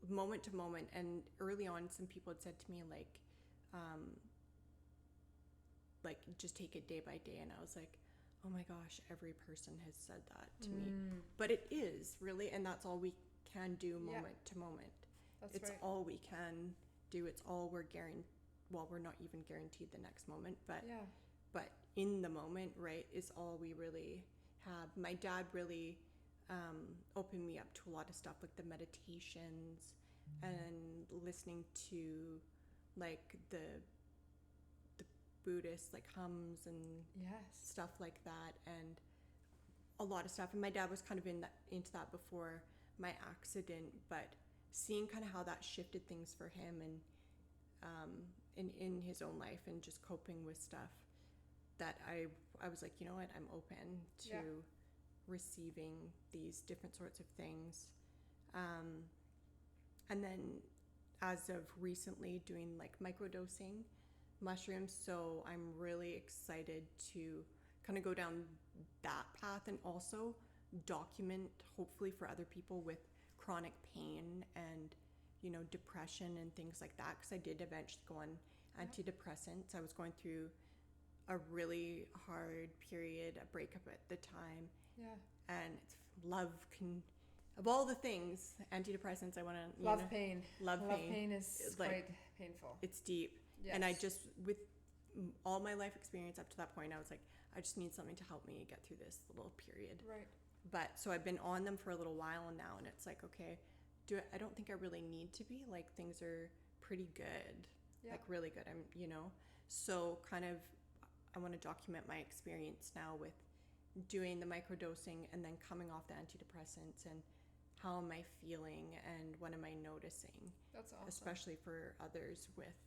moment to moment. And early on, some people had said to me like just take it day by day, and I was like, oh my gosh, every person has said that to me. But it is really, and that's all we can do moment to moment. It's all we can do. It's all we're guaranteed. Well, we're not even guaranteed the next moment, but in the moment, right, is all we really have. My dad really opened me up to a lot of stuff, like the meditations and listening to like the Buddhist like hums and Yes. stuff like that, and a lot of stuff. And my dad was kind of into that before my accident, but seeing kind of how that shifted things for him, and in his own life, and just coping with stuff, that I was like, you know what, I'm open to receiving these different sorts of things. And then as of recently doing like microdosing mushrooms, so I'm really excited to kind of go down that path, and also document, hopefully for other people with chronic pain and, you know, depression and things like that, because I did eventually go on antidepressants. I was going through a really hard period, a breakup at the time, and it's love can, of all the things, antidepressants, I want to love pain. Love Pain is like, quite painful. it's deep. Yes. And I just, with all my life experience up to that point, I was like, I just need something to help me get through this little period. Right. But so I've been on them for a little while now, and it's like, okay, I don't think I really need to be, like, things are pretty good. Like really good. I'm, you know, so kind of I want to document my experience now with doing the microdosing and then coming off the antidepressants, and how am I feeling and what am I noticing? That's awesome. Especially for others with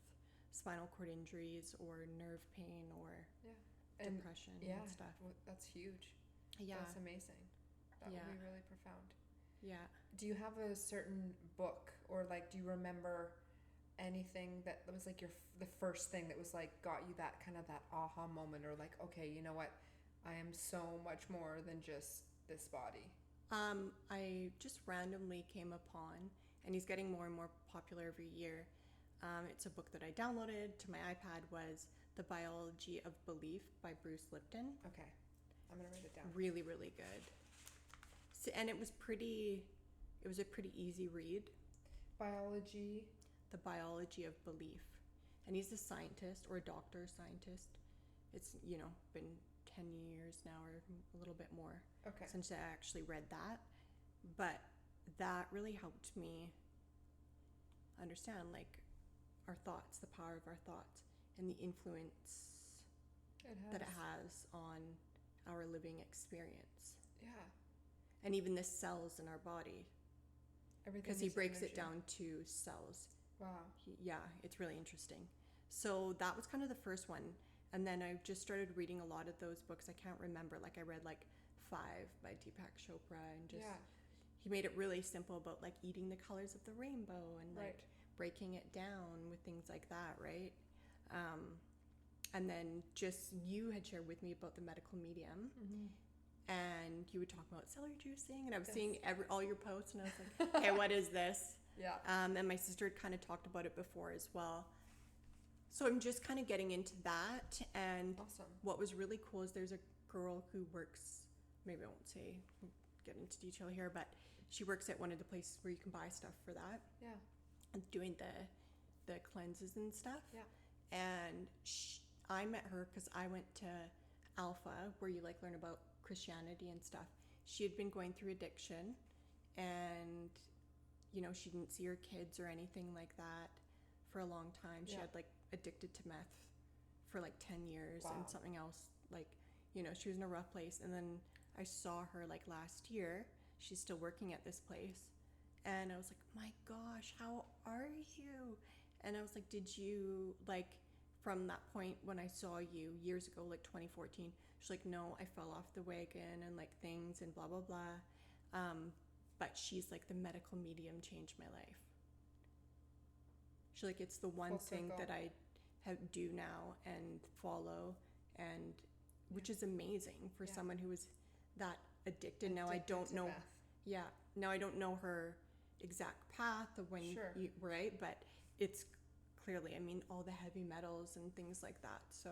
spinal cord injuries or nerve pain or depression and stuff. That's huge. Yeah. That's amazing. That would be really profound. Yeah. Do you have a certain book, or like, do you remember anything that was like the first thing that was like got you that kind of that aha moment, or like, okay, you know what, I am so much more than just this body? I just randomly came upon, and he's getting more and more popular every year. It's a book that I downloaded to my iPad, was The Biology of Belief by Bruce Lipton. Okay, I'm gonna write it down. Really, really good. So, and it was a pretty easy read. The Biology of Belief. And he's a scientist, or a doctor scientist. It's, you know, been 10 years now, or a little bit more, since I actually read that. But that really helped me understand, like, our thoughts, the power of our thoughts, and the influence that it has on our living experience. Yeah. And even the cells in our body. Because he breaks it down to cells. Wow. It's really interesting. So that was kind of the first one. And then I just started reading a lot of those books. I can't remember. Like, I read like 5 by Deepak Chopra, and just he made it really simple about like eating the colors of the rainbow, and like breaking it down with things like that, right? And then just you had shared with me about the medical medium. And you would talk about celery juicing, and I was seeing all your posts, and I was like, hey, what is this? And my sister had kind of talked about it before as well. So I'm just kind of getting into that. And what was really cool is there's a girl who works, maybe I won't get into detail here, but she works at one of the places where you can buy stuff for that. And doing the cleanses and stuff. And I met her because I went to Alpha, where you like learn about Christianity and stuff. She had been going through addiction, and, you know, she didn't see her kids or anything like that for a long time. She had like addicted to meth for like 10 years and something else, like, you know, she was in a rough place. And then I saw her like last year. She's still working at this place, and I was like, my gosh, how are you? And I was like, did you, like, from that point when I saw you years ago, like 2014, she's like, no, I fell off the wagon and like things and blah blah blah, but she's like, the medical medium changed my life. She's like, it's the one thing that I do now and follow, and which is amazing for someone who is that addicted. Now I don't know now I don't know her exact path of when you, right, but it's clearly, I mean, all the heavy metals and things like that. So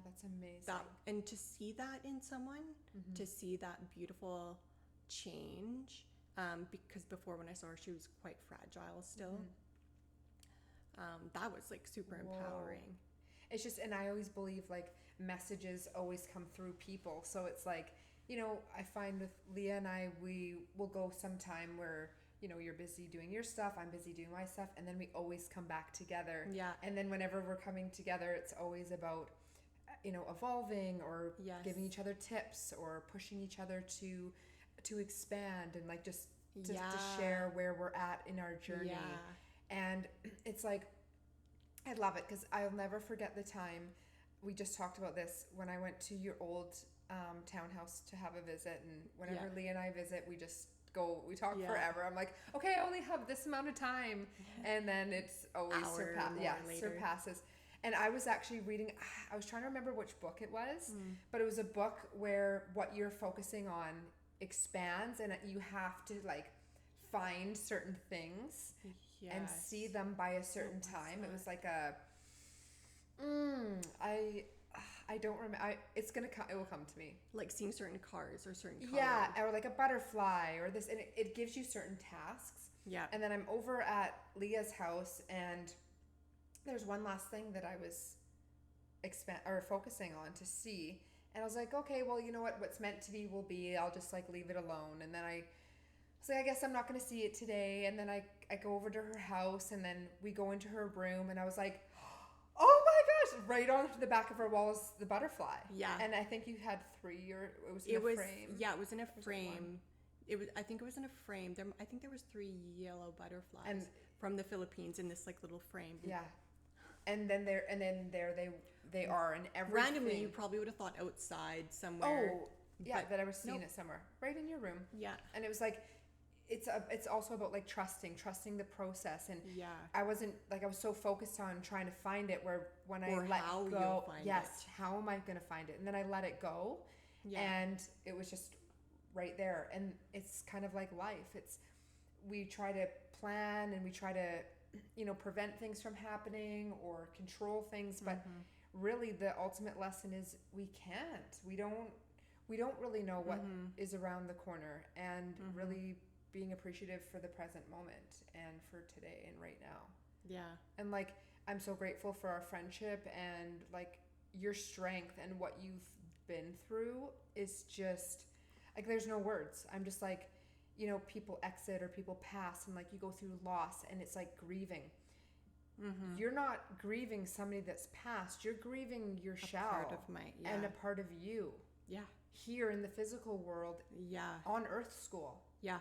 that's amazing. And to see that in someone, to see that beautiful change, because before when I saw her, she was quite fragile still. That was like super empowering. It's just, and I always believe like messages always come through people. So it's like, you know, I find with Leah and I, we will go sometime where you're busy doing your stuff, I'm busy doing my stuff, and then we always come back together. Yeah. And then whenever we're coming together, it's always about, evolving or Yes. giving each other tips or pushing each other to expand and like just to share where we're at in our journey. Yeah. And it's like, I love it because I'll never forget the time we just talked about this when I went to your old townhouse to have a visit, and whenever Leah and I visit, we talk forever. I'm like, okay, I only have this amount of time, and then it's always surpasses. And I was actually reading, I was trying to remember which book it was, but it was a book where what you're focusing on expands, and you have to like find certain things and see them by a certain time. It was like I don't remember. It will come to me. Like seeing certain cars or certain colors. Yeah, or like a butterfly or this, and it gives you certain tasks. Yeah. And then I'm over at Leah's house, and there's one last thing that I was focusing on to see, and I was like, okay, well, you know what? What's meant to be will be. I'll just like leave it alone. And then I was like, I guess I'm not going to see it today. And then I go over to her house, and then we go into her room, and I was like, oh my gosh, right on the back of her wall is the butterfly. Yeah. And I think you had 3, or it was in a frame. Yeah, it was in a frame. I think it was in a frame. I think there was 3 yellow butterflies from the Philippines in this like little frame. Yeah. And then there they are, and everything. Randomly, you probably would have thought outside somewhere. Oh, yeah, that I was seeing it somewhere, right in your room. Yeah. And it was like, it's also about like trusting the process, and yeah, I was so focused on trying to find it, where when I let how go, you'll find it. How am I going to find it? And then I let it go, and it was just right there. And it's kind of like life. We try to plan, and we try to prevent things from happening or control things, but really the ultimate lesson is we can't. We don't really know what is around the corner, and really being appreciative for the present moment and for today and right now. Yeah. And like, I'm so grateful for our friendship, and like your strength and what you've been through is just like, there's no words. I'm just like, people exit or people pass, and like you go through loss, and it's like grieving. You're not grieving somebody that's passed. You're grieving your shell part of and a part of you. Yeah. Here in the physical world. Yeah. On Earth School. Yeah.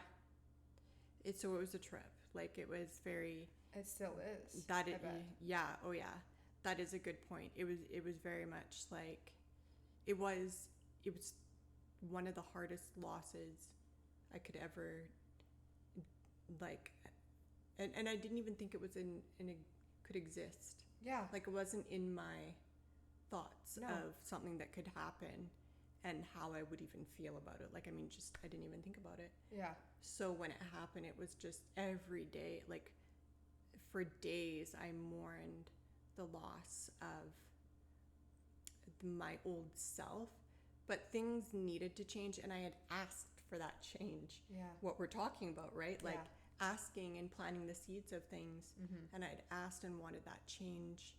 It was a trip. Like, it was very. It still is. Yeah. Oh yeah. That is a good point. It was very much like, it was one of the hardest losses I could ever, like, and I didn't even think it was could exist. Yeah. Like, it wasn't in my thoughts of something that could happen and how I would even feel about it. Like, I mean, just, I didn't even think about it. Yeah. So when it happened, it was just every day, like, for days I mourned the loss of my old self, but things needed to change, and I had asked for that change. Yeah. What we're talking about, right? Like, asking and planting the seeds of things, and I'd asked and wanted that change,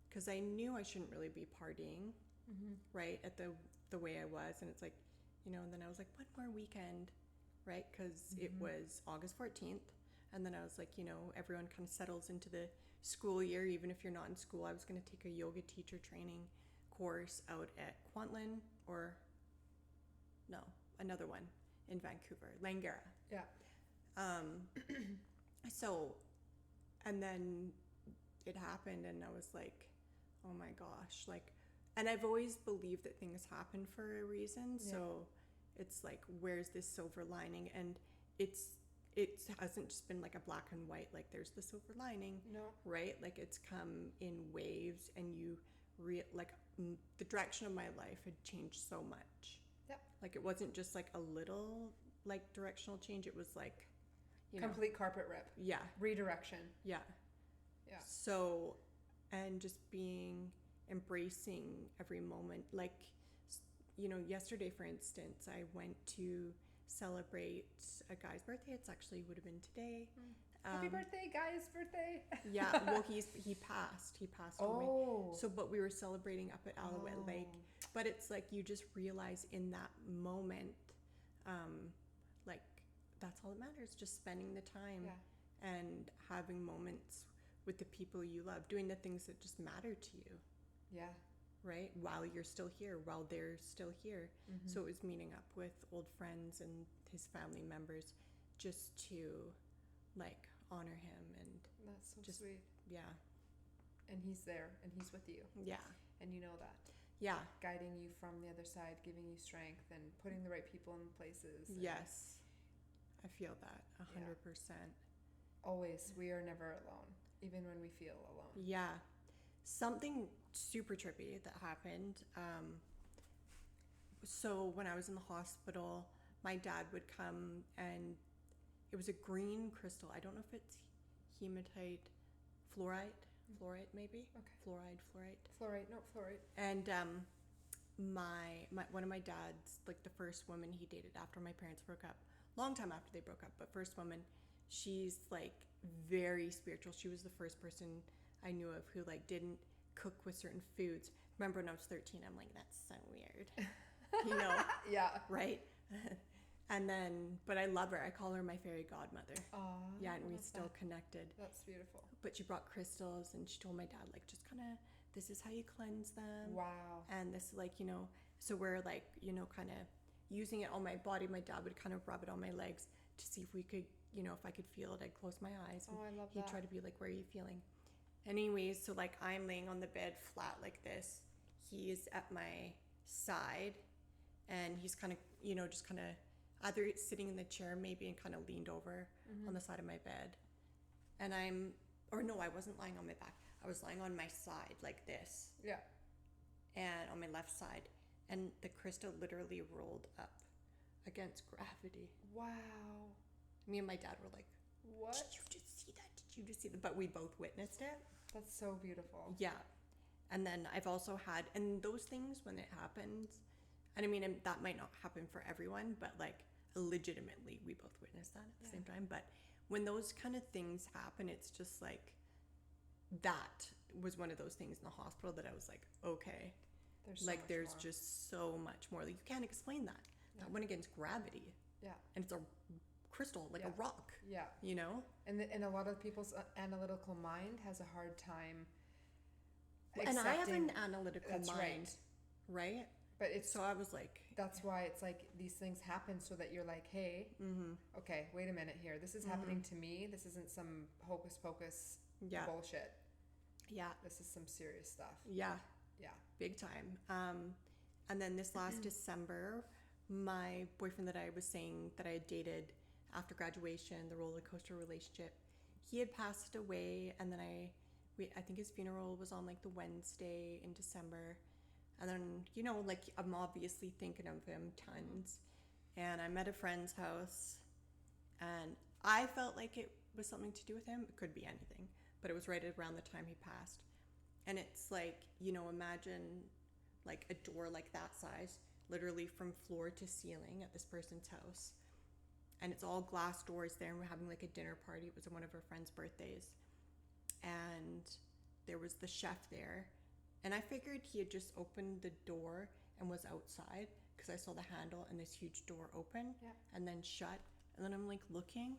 because I knew I shouldn't really be partying, right, at the way I was. And it's like, and then I was like, one more weekend, right, because it was August 14th, and then I was like, everyone kind of settles into the school year. Even if you're not in school, I was going to take a yoga teacher training course out at Kwantlen, or no, another one in Vancouver, Langara. Yeah. So, and then it happened, and I was like, oh my gosh, like, and I've always believed that things happen for a reason. Yeah. So it's like, where's this silver lining? And it hasn't just been like a black and white, like there's the silver lining. No. Right? Like, it's come in waves, and the direction of my life had changed so much. Yep. Like, it wasn't just like a little like directional change. It was like, complete carpet rip. Yeah. Redirection. Yeah. Yeah. So, and just embracing every moment. Like, yesterday, for instance, I went to celebrate a guy's birthday. It's actually would have been today. Happy birthday, guy's birthday. Yeah. Well, he passed away. So, but we were celebrating up at Alouette Lake. But it's like, you just realize in that moment, like, that's all that matters. Just spending the time Yeah. and having moments with the people you love, doing the things that just matter to you. Yeah. Right? While you're still here, while they're still here. Mm-hmm. So it was meeting up with old friends and his family members just to like honor him and That's so just, sweet. yeah. And he's there and he's with you. Yeah. And you know that. Yeah. Guiding you from the other side, giving you strength and putting the right people in places. Yes. I feel that 100%. Always. We are never alone, even when we feel alone. Yeah. Something super trippy that happened. So when I was in the hospital, my dad would come and it was a green crystal. I don't know if it's hematite, fluorite maybe. Okay. Fluorite. Fluorite. And my one of my dad's, like the first woman he dated after my parents broke up, long time after they broke up, but first woman, she's like very spiritual. She was the first person I knew of who like didn't cook with certain foods. Remember when I was 13, I'm like, that's so weird. You know? Yeah. Right? And then, but I love her. I call her my fairy godmother. Aww, yeah, and we that's still connected. That's beautiful. But she brought crystals and she told my dad, like, just kind of, this is how you cleanse them. Wow. And this, like, you know, so we're like, you know, kind of using it on my body. My dad would kind of rub it on my legs to see if we could, you know, if I could feel it. I'd close my eyes. Oh, I love he'd that. try to be like, where are you feeling? Anyways, so like I'm laying on the bed flat like this. He's at my side and he's kind of, you know, just kind of either sitting in the chair maybe and kind of leaned over on the side of my bed. And I wasn't lying on my back. I was lying on my side like this. Yeah. And on my left side. And the crystal literally rolled up against gravity. Wow. Me and my dad were like, what? Did you just see that? Did you just see that? But we both witnessed it. That's so beautiful. Yeah. And then I've also had, and those things when it happens, and I mean, that might not happen for everyone, but like legitimately we both witnessed that at the same time. But when those kind of things happen, it's just like, that was one of those things in the hospital that I was like, okay. There's just so much more. Like, you can't explain that. That went against gravity. Yeah. And it's a crystal, like a rock. Yeah. You know? And a lot of people's analytical mind has a hard time and I have an analytical mind. Right? But it's... So I was like... That's why it's like these things happen so that you're like, hey, okay, wait a minute here. This is happening to me. This isn't some hocus pocus bullshit. Yeah. This is some serious stuff. Yeah. Yeah. Big time. And then this last December, my boyfriend that I was saying that I had dated after graduation, the roller coaster relationship, he had passed away. And then I think his funeral was on like the Wednesday in December. And then, you know, like I'm obviously thinking of him tons. And I'm at a friend's house and I felt like it was something to do with him. It could be anything, but it was right around the time he passed. And it's like, you know, imagine like a door like that size, literally from floor to ceiling at this person's house. And it's all glass doors there. And we're having like a dinner party. It was one of her friend's birthdays. And there was the chef there. And I figured he had just opened the door and was outside because I saw the handle and this huge door open and then shut. And then I'm like looking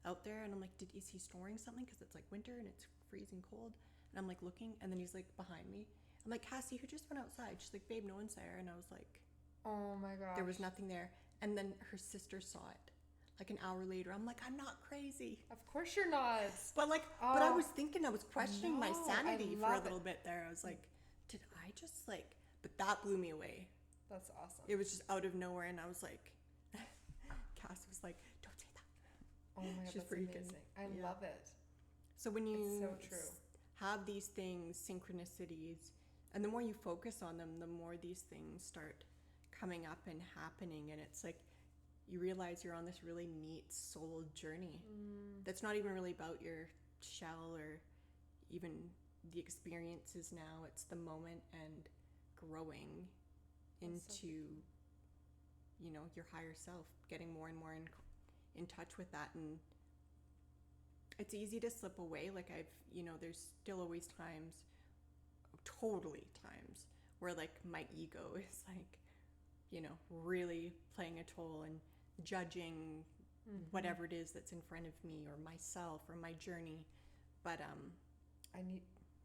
out there and I'm like, is he storing something? Because it's like winter and it's freezing cold. And I'm like looking and then he's like behind me. I'm like, Cassie, who just went outside? She's like, babe, no one's there. And I was like, oh my gosh. There was nothing there. And then her sister saw it like an hour later. I'm like, I'm not crazy. Of course you're not. But like, but I was thinking, I was questioning my sanity for a little bit there. I was like, did I just like, but that blew me away. That's awesome. It was just out of nowhere. And I was like, Cass was like, don't say that. Oh my God, that's amazing. I love it. So when you it's so true. Have these things, synchronicities, and the more you focus on them, the more these things start coming up and happening. And it's like, you realize you're on this really neat soul journey that's not even really about your shell or even the experiences now. It's the moment and growing into, you know, your higher self, getting more and more in touch with that. And it's easy to slip away. Like you know, there's still always times where like my ego is like, you know, really playing a toll and judging whatever it is that's in front of me or myself or my journey. But I need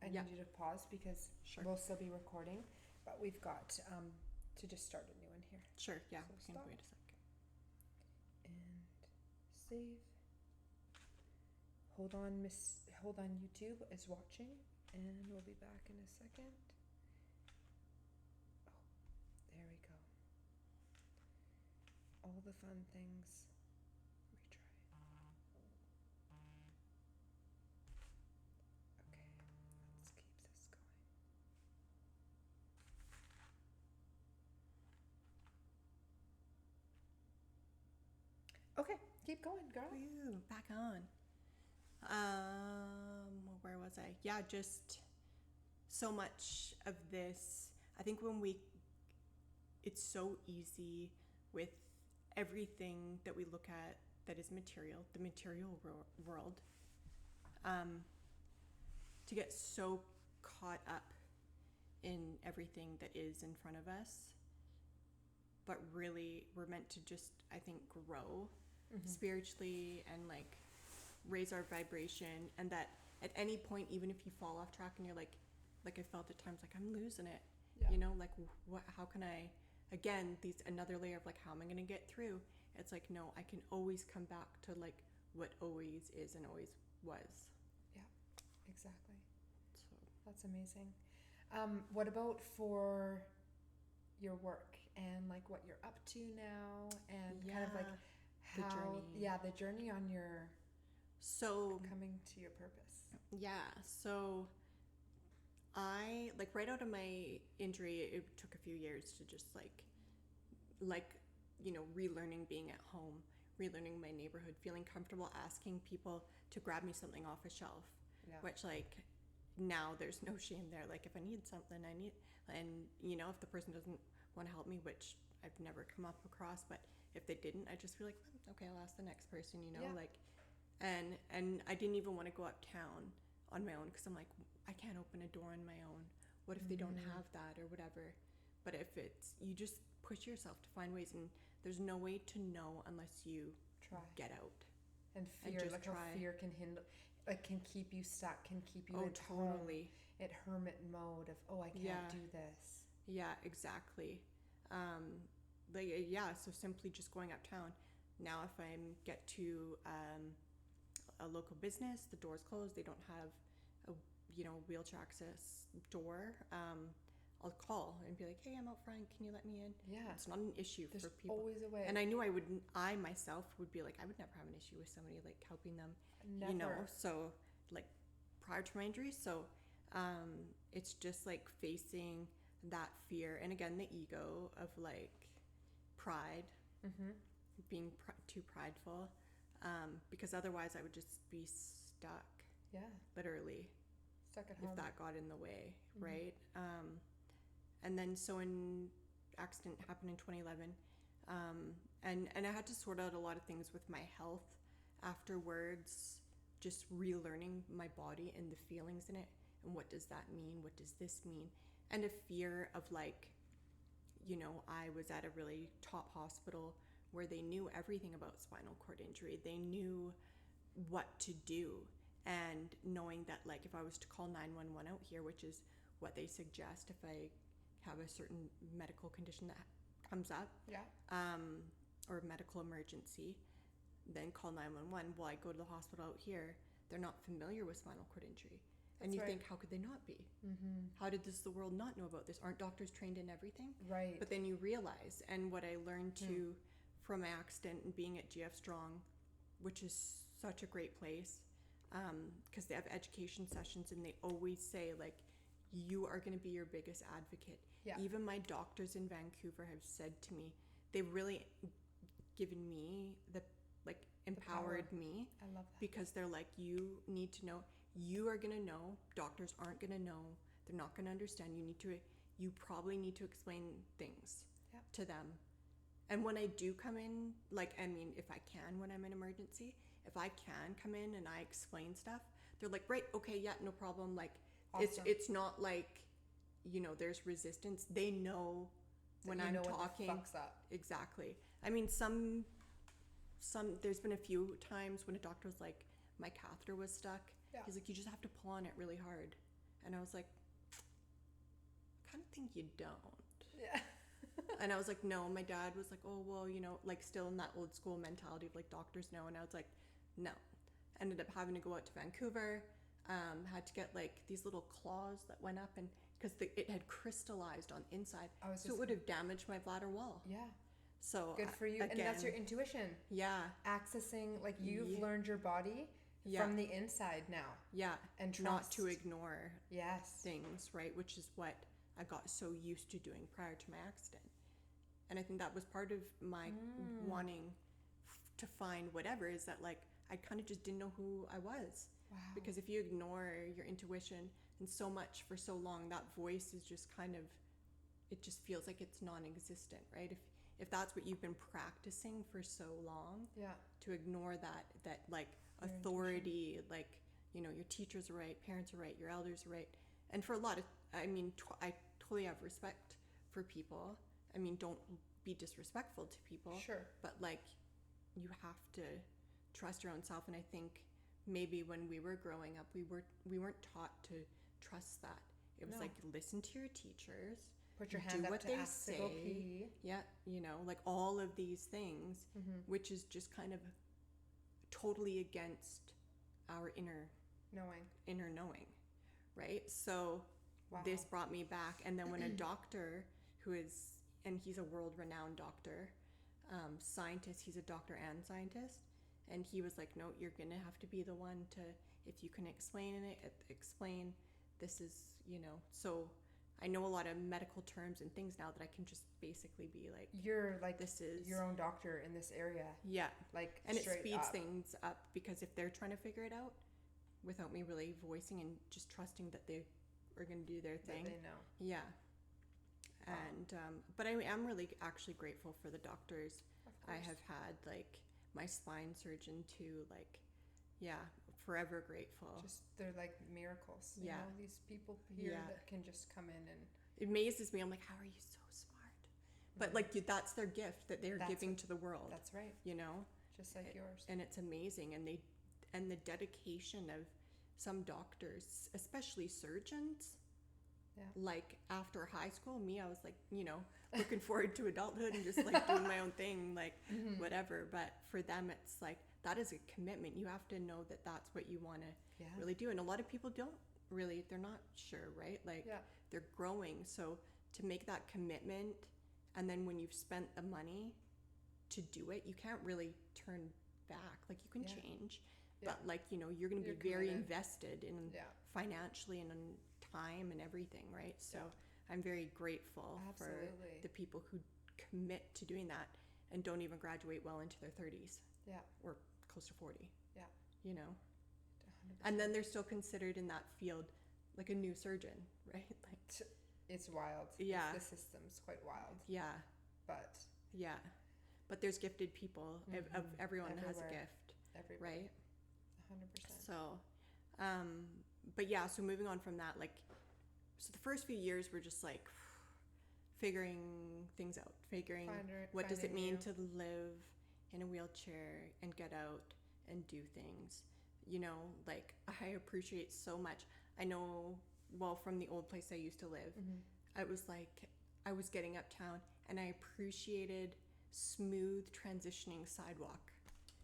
Yeah. you to pause because Sure. we'll still be recording, but we've got to just start a new one here. Sure, yeah, So we can stop. wait a sec. And save. Hold on, YouTube is watching, and we'll be back in a second. Oh, there we go. All the fun things. Retry. Okay, let's keep this going. Okay, keep going, girl. Woo, back on. Where was I? Yeah, just so much of this. I think it's so easy with everything that we look at that is material, the material world, to get so caught up in everything that is in front of us. But really, we're meant to just, I think, grow spiritually and like raise our vibration, and that at any point, even if you fall off track and you're like I felt at times like I'm losing it, Yeah. you know, like how can I, again, another layer of like, how am I going to get through? It's like, no, I can always come back to like what always is and always was. Yeah, exactly. So That's amazing. What about for your work and like what you're up to now and kind of like the how journey. the journey on your So coming to your purpose. yeah, so I like right out of my injury, it took a few years to just like you know, relearning being at home, relearning my neighborhood, feeling comfortable asking people to grab me something off a shelf, Yeah. which like now there's no shame there. Like if I need something, and you know, if the person doesn't want to help me, which I've never come up across, but if they didn't, I just feel like, okay, I'll ask the next person, you know, Yeah. like, and I didn't even want to go uptown on my own because I'm like, I can't open a door on my own. What if they don't have that or whatever? But if it's, you just push yourself to find ways, and there's no way to know unless you Try. get out. And and fear, just like how try. fear can hinder, like can keep you stuck, can keep you Oh, in totally. at hermit mode of, oh, I can't Yeah. do this. Yeah, exactly. So simply just going uptown. Now, if I get to a local business, the door's closed, they don't have a wheelchair access door. I'll call and be like, hey, I'm out front. Can you let me in? Yeah. It's not an issue There's for people. always a way. And I knew I myself would be like, I would never have an issue with somebody like helping them. Never. You know, so like prior to my injury, so it's just like facing that fear, and again the ego of like pride, being too prideful, because otherwise I would just be stuck, Yeah. literally, Stuck at home. if that got in the way, right? And then so an accident happened in 2011, and I had to sort out a lot of things with my health afterwards, just relearning my body and the feelings in it, and what does that mean, what does this mean, and a fear of like, you know, I was at a really top hospital where they knew everything about spinal cord injury, they knew what to do, and knowing that like if I was to call 911 out here, which is what they suggest if I have a certain medical condition that comes up, Yeah. or a medical emergency, then call 911. Well, I go to the hospital out here, they're not familiar with spinal cord injury. And That's you right. think, how could they not be? How does the world not know about this? Aren't doctors trained in everything? Right. But then you realize, and what I learned too from my accident and being at GF Strong, which is such a great place, because they have education sessions and they always say like, you are going to be your biggest advocate. Yeah. Even my doctors in Vancouver have said to me, they've really given me empowered me, I love that. because they're like, you need to know, you are going to know, doctors aren't going to know, they're not going to understand, you probably need to explain things Yep. to them. And when I do come in, like, I mean, if I can, when I'm in emergency, if I can come in and I explain stuff, they're like, right, okay, yeah, no problem. Like, Awesome. it's not like, you know, there's resistance. They know That when you I'm know talking. when the fuck's up. Exactly. I mean, some there's been a few times when a doctor was like, my catheter was stuck. Yeah. He's like, you just have to pull on it really hard. And I was like, I kind of think you don't. Yeah. And I was like, no. My dad was like, oh, well, you know, like still in that old school mentality of like doctors know. And I was like, no. Ended up having to go out to Vancouver. Had to get like these little claws that went up, and because it had crystallized on the inside, so it would have damaged my bladder wall. Yeah. So good for you. again, and that's your intuition. Yeah. Accessing, like, you've learned your body from the inside now. Yeah. And trust. Not to ignore yes. things, right? Which is what I got so used to doing prior to my accident. And I think that was part of my wanting to find whatever, is that like I kind of just didn't know who I was. Wow. Because if you ignore your intuition and so much for so long, that voice is just kind of, it just feels like it's non-existent, right? If that's what you've been practicing for so long, yeah, to ignore that like your authority, intuition. Like, you know, your teachers are right, parents are right, your elders are right. And for a lot of, I mean, I totally have respect for people. I mean, don't be disrespectful to people. Sure. But like, you have to trust your own self. And I think maybe when we were growing up, we weren't taught to trust that. It was like, listen to your teachers, put your hand do up what to they ask say. to go pee. Yeah, you know, like all of these things, which is just kind of totally against our inner knowing, right? So this brought me back. And then when a doctor who is, and he's a world-renowned doctor, scientist, he's a doctor and scientist, and he was like, no, you're gonna have to be the one to, if you can explain this is, you know. So I know a lot of medical terms and things now that I can just basically be like, you're like, this is your own doctor in this area. Yeah. Like, and it speeds up. things up, because if they're trying to figure it out without me really voicing and just trusting that they are going to do their thing. That they know. Yeah. And, but I'm really actually grateful for the doctors I have had, like my spine surgeon too, like, yeah, forever grateful. Just, they're like miracles. You know, these people here that can just come in and. It amazes me. I'm like, how are you so smart? But like, that's their gift that they're giving to the world. That's right. You know? Just like yours. And it's amazing. And the dedication of some doctors, especially surgeons. Yeah. Like after high school, I was like, you know, looking forward to adulthood and just like doing my own thing, like whatever. But for them, it's like, that is a commitment. You have to know that that's what you want to really do. And a lot of people don't really, they're not sure, right? Like they're growing. So to make that commitment, and then when you've spent the money to do it, you can't really turn back. Like you can change, but like, you know, you're going to be very invested in financially and in time and everything, right? So I'm very grateful for the people who commit to doing that and don't even graduate well into their 30s. Yeah. Or close to 40. Yeah. You know? 100%. And then they're still considered in that field like a new surgeon, right? Like, it's wild. Yeah. The system's quite wild. Yeah. But. Yeah. But there's gifted people. Of everyone has a gift. Everybody. Right? 100%. So, but yeah, so moving on from that, like, so the first few years were just like figuring things out, what does it mean to live in a wheelchair and get out and do things, you know, like I appreciate so much. I know, well, from the old place I used to live, I was like, I was getting uptown and I appreciated smooth transitioning sidewalk,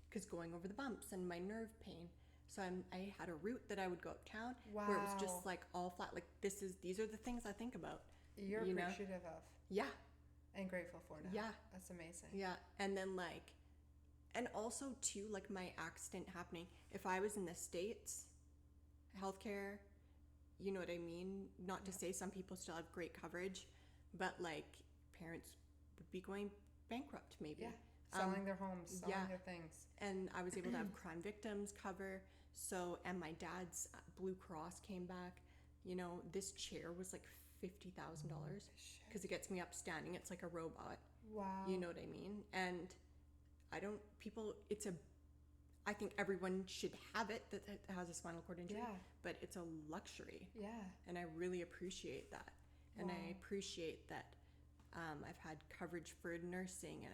because going over the bumps and my nerve pain. So I had a route that I would go uptown where it was just like all flat. Like these are the things I think about. You're appreciative of. Yeah. And grateful for now. Yeah. That's amazing. Yeah. And then like, and also too, like my accident happening, if I was in the States, healthcare, you know what I mean? Not to say some people still have great coverage, but like parents would be going bankrupt maybe. Yeah. Selling their homes, selling their things. And I was able to have crime victims cover. So, and my dad's Blue Cross came back. You know, this chair was like $50,000 because it gets me up standing. It's like a robot. Wow. You know what I mean? And I think everyone should have it that has a spinal cord injury, but it's a luxury. Yeah. And I really appreciate that. And I appreciate that I've had coverage for nursing, and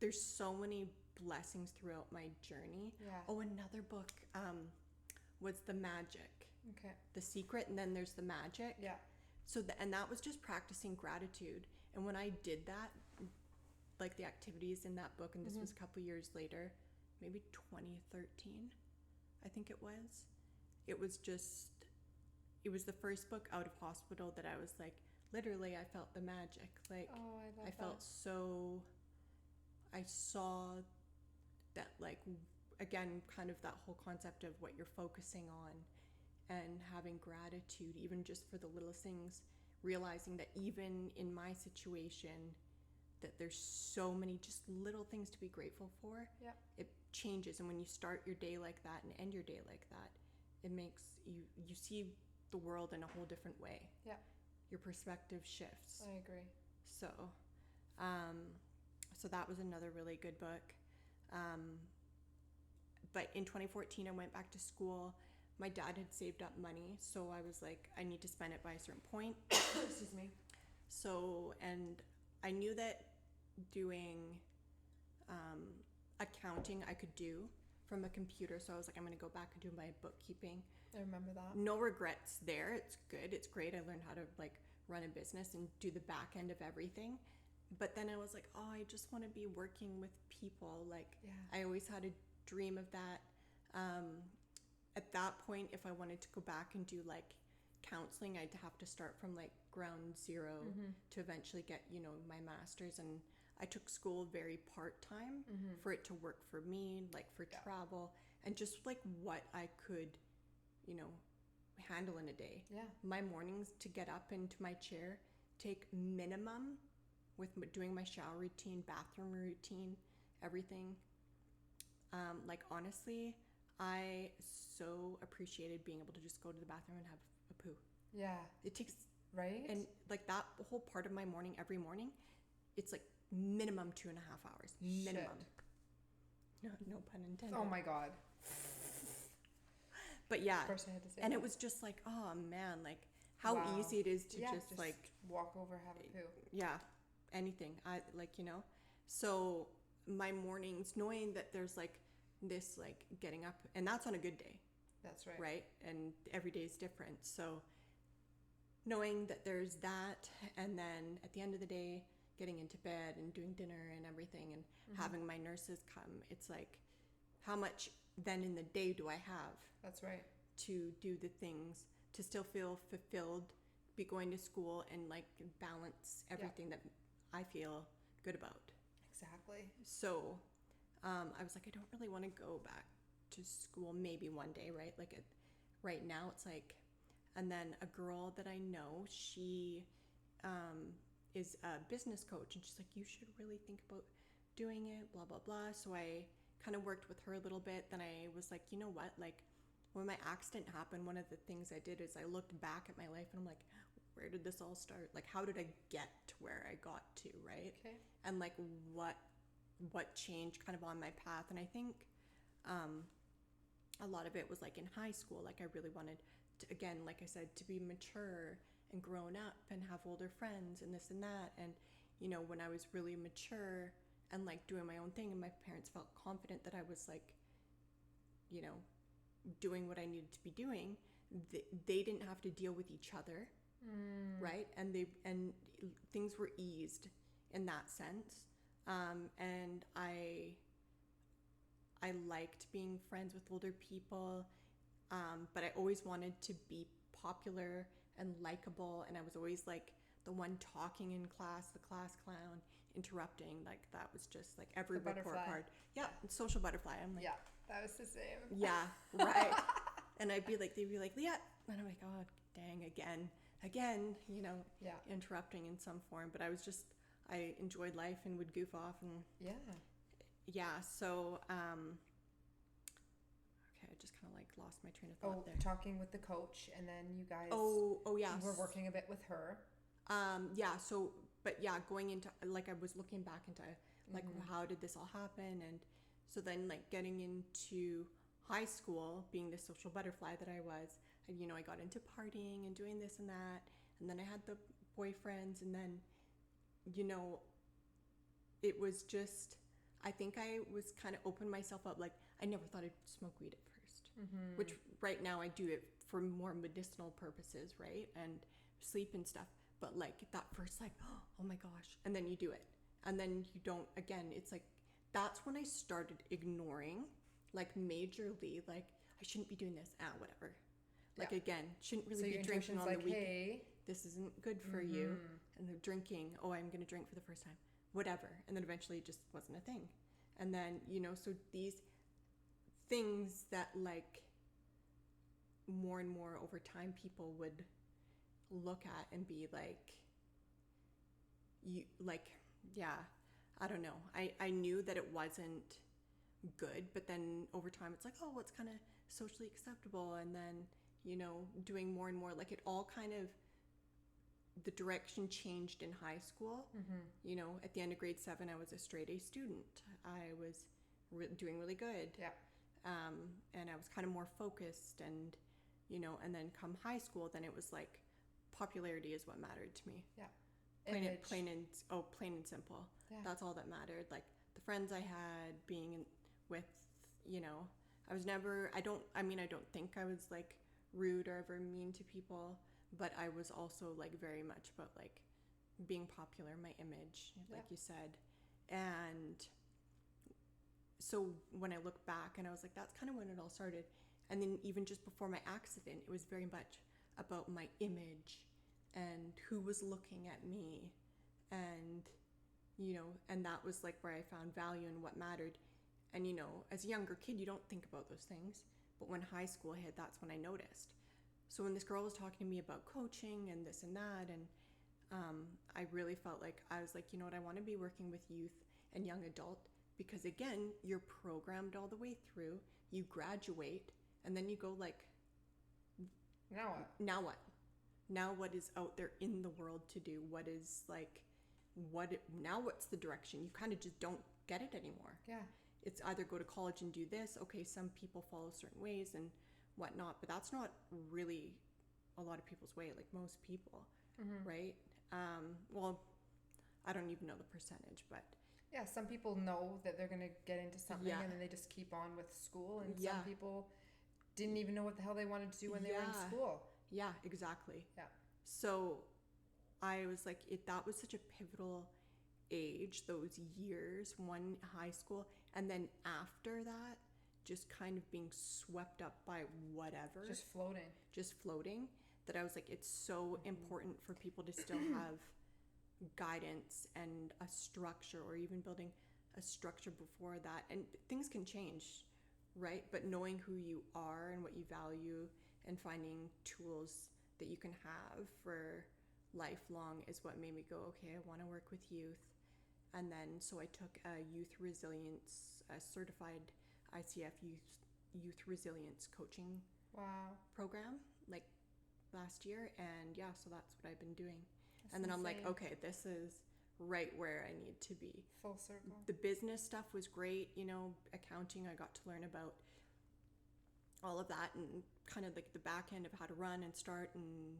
there's so many blessings throughout my journey. Yeah. Oh, another book was The Magic. Okay. The Secret, and then there's The Magic. Yeah. So, and that was just practicing gratitude. And when I did that, like the activities in that book, and this was a couple years later, maybe 2013, I think it was. It was the first book out of hospital that I was like, literally, I felt the magic. Like, Oh, I love I felt so, I saw that, like, again, kind of that whole concept of what you're focusing on and having gratitude, even just for the littlest things, realizing that even in my situation, that there's so many just little things to be grateful for. Yeah. It changes, and when you start your day like that and end your day like that, it makes you see the world in a whole different way. Yeah. Your perspective shifts. I agree. So, so that was another really good book. But in 2014, I went back to school. My dad had saved up money, so I was like, I need to spend it by a certain point. Excuse me. So, and I knew that doing accounting I could do from a computer, so I was like, I'm going to go back and do my bookkeeping. I remember that. No regrets there. It's good. It's great. I learned how to like run a business and do the back end of everything. But then I was like, oh, I just want to be working with people. Like, Yeah. I always had a dream of that. At that point, if I wanted to go back and do like counseling, I'd have to start from like ground zero to eventually get, my master's. And I took school very part-time for it to work for me, like for travel and just like what I could, handle in a day. Yeah. My mornings to get up into my chair take minimum with doing my shower routine, bathroom routine, everything. Like honestly, I so appreciated being able to just go to the bathroom and have a poo. Yeah. It takes, right? and like that whole part of my morning, every morning, it's like minimum 2.5 hours. Minimum. No pun intended. Oh my God. But yeah. Of course I had to say and that. it was just like, oh man, like how easy it is to just like walk over, have a poo. Yeah, anything. I like, so my mornings, knowing that there's like this like getting up, and that's on a good day. That's right. Right? And every day is different. So knowing that there's that, and then at the end of the day, getting into bed and doing dinner and everything, and having my nurses come, it's like, how much then in the day do I have? That's right. To do the things, to still feel fulfilled, be going to school, and like balance everything that I feel good about. Exactly. So I was like, I don't really want to go back to school, maybe one day, right? Like right now it's like, and then a girl that I know, she is a business coach, and she's like, you should really think about doing it, blah, blah, blah. So I kind of worked with her a little bit. Then I was like, you know what? Like when my accident happened, one of the things I did is I looked back at my life and I'm like, where did this all start? Like, how did I get to where I got to, right? Okay. And like what changed kind of on my path. And I think a lot of it was like in high school. Like I really wanted to, again, like I said, to be mature and grown up and have older friends and this and that. And, when I was really mature and like doing my own thing, and my parents felt confident that I was like, doing what I needed to be doing, they didn't have to deal with each other. Right? And things were eased in that sense. And I liked being friends with older people, but I always wanted to be popular and likable, and I was always like the one talking in class, the class clown, interrupting. Like that was just like every report card. Yeah, social butterfly. I'm like, yeah, that was the same. Yeah, right. And they'd be like, Leah, and I'm like, oh dang, again, interrupting in some form. But I enjoyed life and would goof off and so okay, I just kind of like lost my train of thought there. Talking with the coach, and then you guys we're working a bit with her. Going into like I was looking back into like how did this all happen, and so then like getting into high school, being the social butterfly that I was, I got into partying and doing this and that, and then I had the boyfriends, and then it was just I think I was kind of opened myself up. Like, I never thought I'd smoke weed at first, which right now I do it for more medicinal purposes, right? And sleep and stuff. But like that first, like, oh my gosh. And then you do it. And then you don't, again, it's like, that's when I started ignoring, like, majorly, like, I shouldn't be doing this. Whatever. Like, again, shouldn't really be drinking on the weekend. Hey, this isn't good for you. And they're drinking, I'm going to drink for the first time, whatever. And then eventually it just wasn't a thing. And then, so these things that, like, more and more over time people would look at and be like, I don't know. I knew that it wasn't good, but then over time it's like, what's kind of socially acceptable? And then, doing more and more, like, it all kind of, the direction changed in high school. At the end of grade 7, I was a straight A student. I was doing really good. Yeah. And I was kind of more focused, and, and then come high school, then it was like popularity is what mattered to me. Yeah. Plain and simple. Yeah. That's all that mattered. Like, the friends I had, being with, I was never, I don't think I was, like, rude or ever mean to people, but I was also, like, very much about, like, being popular, my image, like you said. And so when I look back, and I was like, that's kind of when it all started. And then even just before my accident, it was very much about my image and who was looking at me, and and that was, like, where I found value and what mattered. And as a younger kid, you don't think about those things, but when high school hit, that's when I noticed. So when this girl was talking to me about coaching and this and that, and I really felt like, I was like, you know what, I want to be working with youth and young adult, because again, you're programmed all the way through, you graduate, and then you go, like, now what? Now what is out there in the world to do? What is, like, now what's the direction? You kind of just don't get it anymore. Yeah. It's either go to college and do this. Okay, some people follow certain ways and whatnot, but that's not really a lot of people's way, like most people, right? Well, I don't even know the percentage, but yeah, some people know that they're going to get into something, and then they just keep on with school, and some people didn't even know what the hell they wanted to do when they were in school. Yeah, exactly. Yeah. So I was like, that was such a pivotal age, those years, one, high school, and then after that, just kind of being swept up by whatever. Just floating. That I was like, it's so important for people to still have guidance and a structure, or even building a structure before that. And things can change, right? But knowing who you are and what you value, and finding tools that you can have for lifelong, is what made me go, okay, I want to work with youth. And then so I took a certified ICF youth resilience coaching program, like, last year. And so that's what I've been doing. And then I'm like, okay, this is right where I need to be. Full circle. The business stuff was great, accounting, I got to learn about all of that, and kind of like the back end of how to run and start, and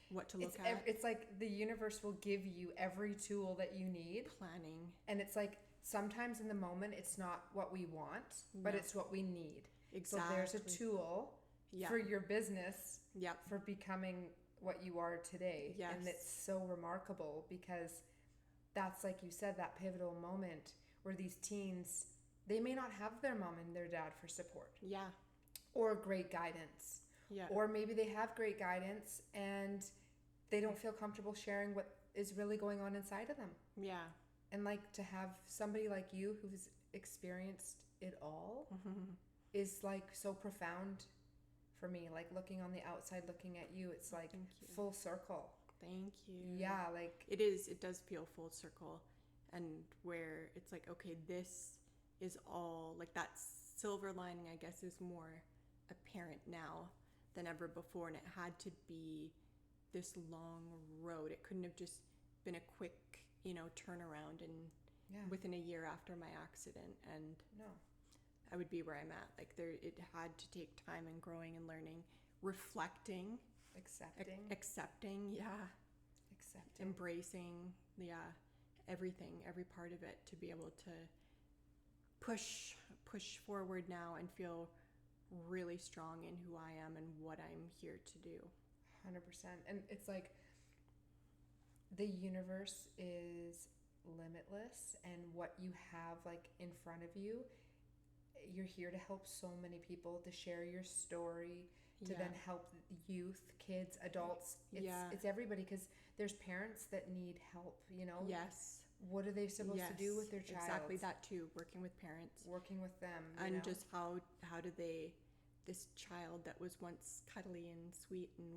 what to look at. It's like the universe will give you every tool that you need. Planning. And it's like, sometimes in the moment it's not what we want, but it's what we need. Exactly. So there's a tool for your business, for becoming what you are today. Yes. And it's so remarkable, because that's, like you said, that pivotal moment where these teens, they may not have their mom and their dad for support. Yeah. Or great guidance. Yeah. Or maybe they have great guidance and they don't feel comfortable sharing what is really going on inside of them. Yeah. And, like, to have somebody like you who's experienced it all is, like, so profound for me. Like, looking on the outside, looking at you, it's like full circle. Thank you. Yeah, like, it does feel full circle, and where it's like, okay, this is all, like, that silver lining, I guess, is more apparent now than ever before. And it had to be this long road. It couldn't have just been a quick, turnaround and within a year after my accident, and I would be where I'm at. Like, it had to take time, and growing and learning, reflecting, accepting, embracing, everything, every part of it, to be able to push forward now and feel really strong in who I am and what I'm here to do. 100%. And it's like the universe is limitless, and what you have like in front of you, you're here to help so many people, to share your story, to then help youth, kids, adults. It's everybody, because there's parents that need help, you know? Yes. What are they supposed to do with their child? Exactly that too, working with parents. Working with them. And just how do they, this child that was once cuddly and sweet and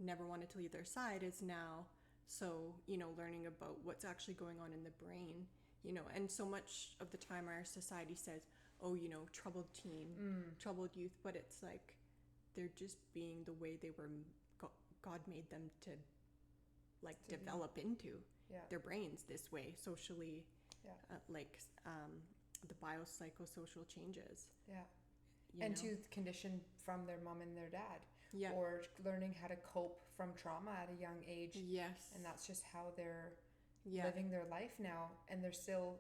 never wanted to leave their side is now so, learning about what's actually going on in the brain, and so much of the time our society says, oh, troubled teen, troubled youth, but it's like they're just being the way they were, God made them to like develop into their brains this way socially, the biopsychosocial changes. And to condition from their mom and their dad, or learning how to cope from trauma at a young age. Yes. And that's just how they're living their life now, and they're still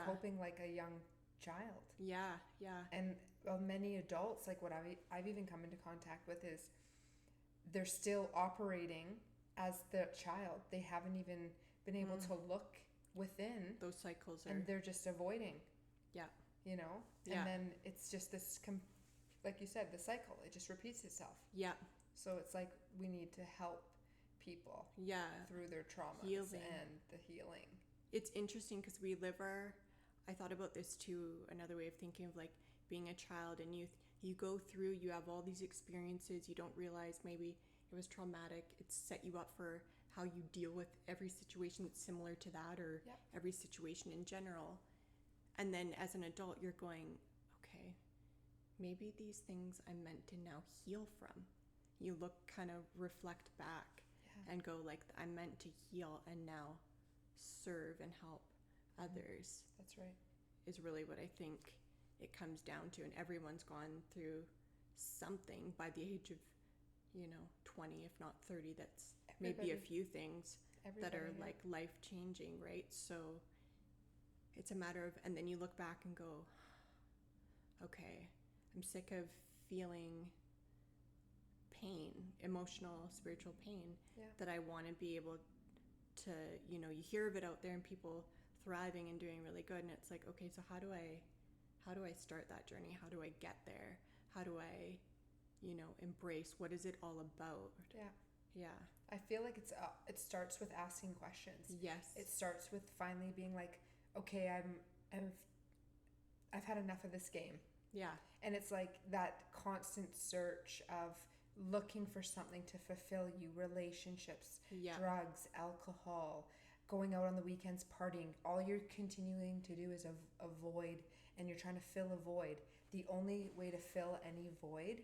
coping like a young child. And many adults, like what I've even come into contact with, is they're still operating as the child. They haven't even been able to look within. Those cycles are... And they're just avoiding. And then it's just this, like you said, the cycle. It just repeats itself. So it's like we need to help people through their traumas and the healing. It's interesting because I thought about this too, another way of thinking of like being a child and youth. You go through, you have all these experiences, you don't realize maybe it was traumatic. It's set you up for how you deal with every situation that's similar to that, or every situation in general. And then as an adult, you're going, okay, maybe these things I'm meant to now heal from. You kind of reflect back and go like, I'm meant to heal and now serve and help others. That's right. Is really what I think it comes down to. And everyone's gone through something by the age of, 20, if not 30, that's maybe a few things that are like life-changing, right? So it's a matter of, and then you look back and go, okay, I'm sick of feeling pain, emotional, spiritual pain, that I want to be able to, you hear of it out there and people thriving and doing really good, and it's like, okay, so how do I start that journey? How do I get there? How do I, embrace, what is it all about? I feel like it starts with asking questions. Yes. It starts with finally being like, okay, I've had enough of this game. And it's like that constant search of looking for something to fulfill you, relationships, drugs, alcohol, going out on the weekends, partying. All you're continuing to do is avoid, and you're trying to fill a void. The only way to fill any void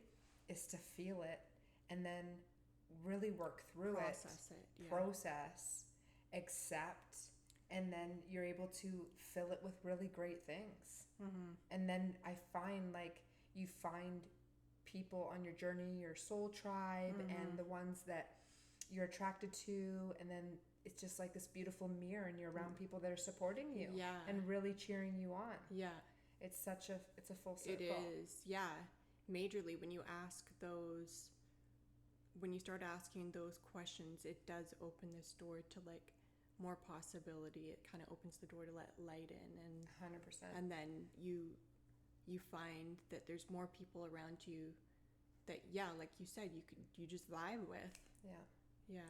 is to feel it and then really work through process, accept, and then you're able to fill it with really great things. And then I find like you find people on your journey, your soul tribe, and the ones that you're attracted to, and then it's just like this beautiful mirror, and you're around people that are supporting you and really cheering you on. It's a full circle. It is, majorly. When you start asking those questions, it does open this door to like more possibility. It kind of opens the door to let light in, and 100%. And then you find that there's more people around you that, like you said, you just vibe with.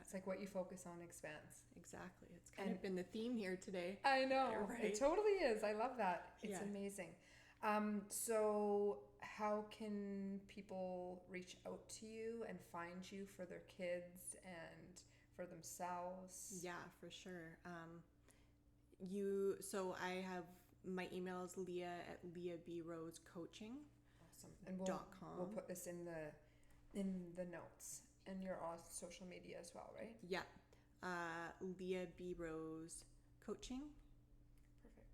It's like what you focus on expands. Exactly. It's kind of been the theme here today. I know. Right? It totally is. I love that. It's amazing. So how can people reach out to you and find you for their kids and for themselves? Yeah, for sure. So I have, my email is Leah at leahbrosecoaching.com. Awesome. And we'll put this in the notes. And you're on social media as well, right? Yeah. Leah B. Rose Coaching. Perfect.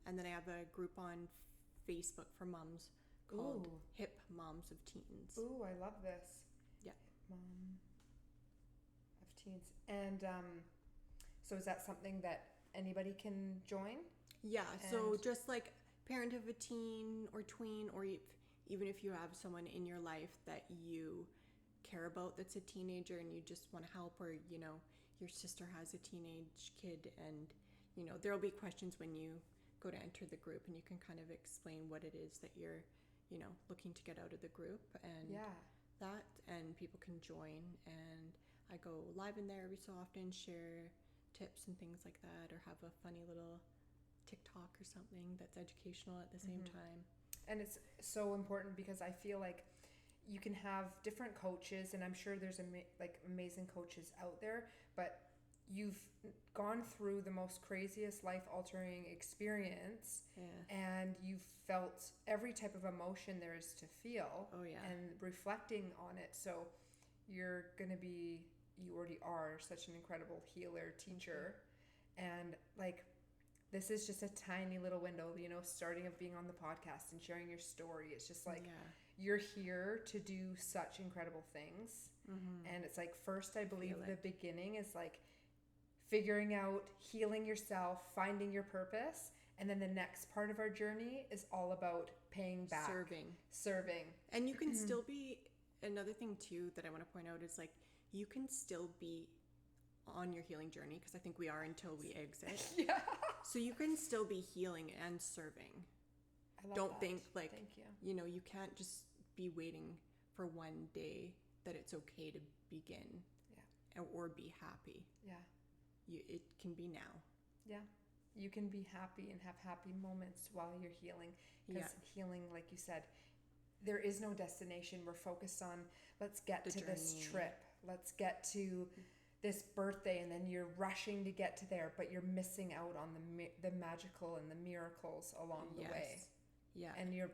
And then I have a group on Facebook for moms called Hip Moms of Teens. Ooh, I love this. Yeah. Hip Mom of Teens. And So is that something that anybody can join? Yeah, so And- just like parent of a teen or tween, or even if you have someone in your life that you care about that's a teenager and you just want to help, or your sister has a teenage kid, and there'll be questions when you go to enter the group, and you can kind of explain what it is that you're looking to get out of the group, and Yeah. that, and people can join. And I go live in there every so often, share tips and things like that, or have a funny little TikTok or something that's educational at the same time. And it's so important because I feel like you can have different coaches, and I'm sure there's amazing coaches out there, but you've gone through the most craziest life-altering experience, Yeah. and you've felt every type of emotion there is to feel, Oh, yeah. and reflecting on it. So you already are such an incredible healer, teacher, and like this is just a tiny little window, starting of being on the podcast and sharing your story. It's just like you're here to do such incredible things. And it's like, first, I believe the beginning is like figuring out, healing yourself, finding your purpose. And then the next part of our journey is all about paying back. Serving. And you can still be, another thing too that I want to point out is like, you can still be on your healing journey, because I think we are until we exit. Yeah. So you can still be healing and serving. I love Don't that. think like, Thank you. You can't just be waiting for one day that it's okay to begin. Yeah. Or be happy. Yeah. It can be now. Yeah. You can be happy and have happy moments while you're healing. Because healing, like you said, there is no destination. We're focused on, let's get to this trip. Let's get to this birthday, and then you're rushing to get to there, but you're missing out on the magical and the miracles along the way. Yeah. And you're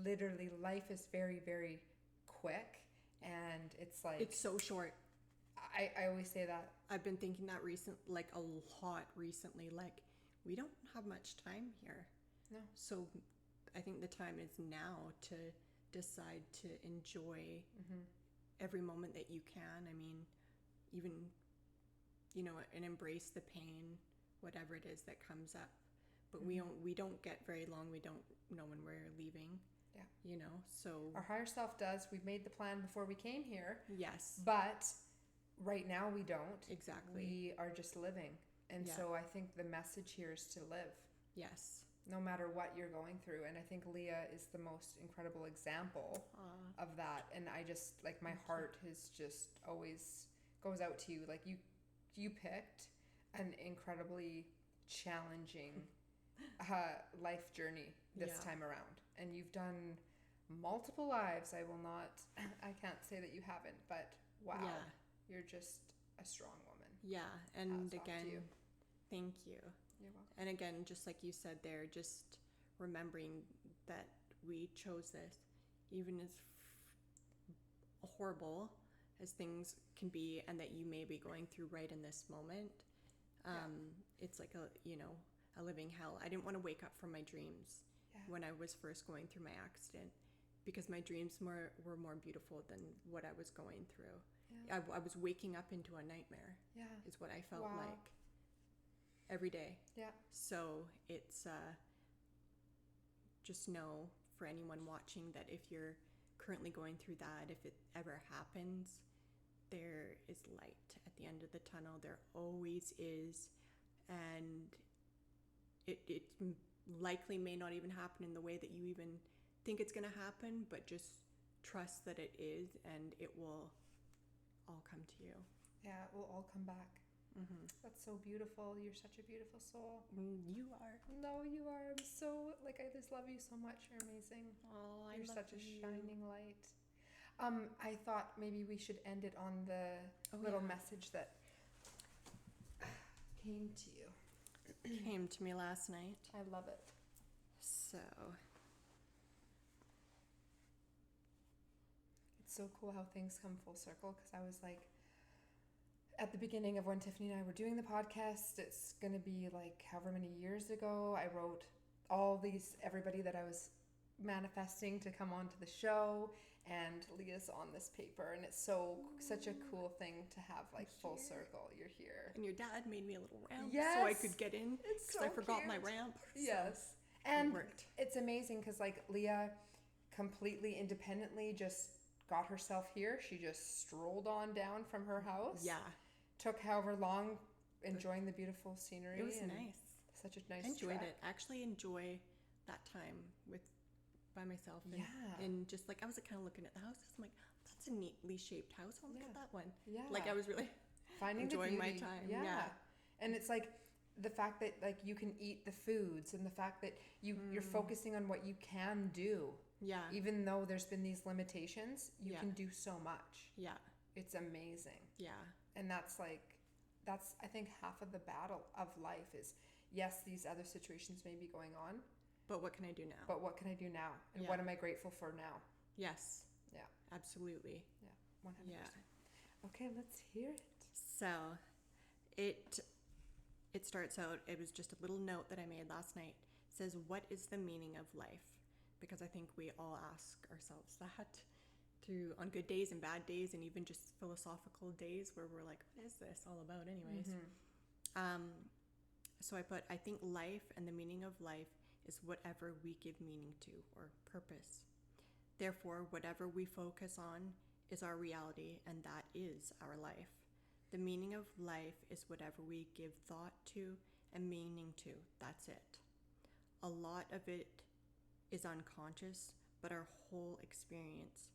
literally, life is very, very quick, and it's like, it's so short. I always say that. I've been thinking that a lot recently. Like, we don't have much time here. No. So I think the time is now to decide to enjoy every moment that you can. I mean, even and embrace the pain, whatever it is that comes up. But we don't get very long. We don't know when we're leaving. Yeah. So our higher self does. We've made the plan before we came here. Yes. But right now we don't. Exactly. We are just living. And so I think the message here is to live. Yes. No matter what you're going through. And I think Leah is the most incredible example of that. And I just, like, my heart is just always goes out to you. Like, you picked an incredibly challenging life journey this time around. And you've done multiple lives. I can't say that you haven't, but wow. Yeah. You're just a strong woman. Yeah. And again, thank you. You're welcome. And again, just like you said there, just remembering that we chose this, even as horrible as things can be, and that you may be going through right in this moment. It's like a living hell. I didn't want to wake up from my dreams when I was first going through my accident, because my dreams were more beautiful than what I was going through. Yeah. I was waking up into a nightmare. Yeah. Is what I felt like every day. Yeah. So it's just know, for anyone watching, that if you're currently going through that, if it ever happens, there is light at the end of the tunnel. There always is. And it likely may not even happen in the way that you even think it's going to happen, but just trust that it is, and it will all come to you. Yeah, it will all come back. That's so beautiful. You're such a beautiful soul. You are. No, you are. I'm so, I just love you so much. You're amazing. Oh, You're such a shining light. I thought maybe we should end it on the little message that came to you. Came to me last night. I love it. So it's so cool how things come full circle, because I was like, at the beginning of when Tiffany and I were doing the podcast, it's going to be like however many years ago, I wrote everybody that I was manifesting to come onto the show, and Leah's on this paper, and it's such a cool thing to have like full circle. You're here. And your dad made me a little ramp Yes. so I could get in It's because so I forgot my cute. ramp. So Yes. it And worked. it's amazing because like Leah completely independently just got herself here. She just strolled on down from her house. Yeah. Took however long enjoying the beautiful scenery. It was and nice. Such a nice I enjoyed trek. it. I actually enjoy that time by myself. And, Yeah. and just like I was kind of looking at the houses. I'm like, that's a neatly shaped house. Oh, look Yeah. at that one. Yeah. Like I was really Finding enjoying the my beauty. time. Yeah. Yeah. And it's like the fact that like you can eat the foods, and the fact that you're focusing on what you can do. Yeah. Even though there's been these limitations, you Yeah. can do so much. Yeah. It's amazing. Yeah. And that's I think half of the battle of life is, yes, these other situations may be going on, But what can I do now? but what can I do now? And Yeah. what am I grateful for now? Yes. Yeah. Absolutely. Yeah. 100%. Yeah. Okay, let's hear it. So it starts out, it was just a little note that I made last night. It says, what is the meaning of life? Because I think we all ask ourselves that through on good days and bad days, and even just philosophical days where we're like, what is this all about anyways? So I think life and the meaning of life is whatever we give meaning to, or purpose. Therefore, whatever we focus on is our reality, and that is our life. The meaning of life is whatever we give thought to and meaning to. That's it. A lot of it is unconscious, but our whole experience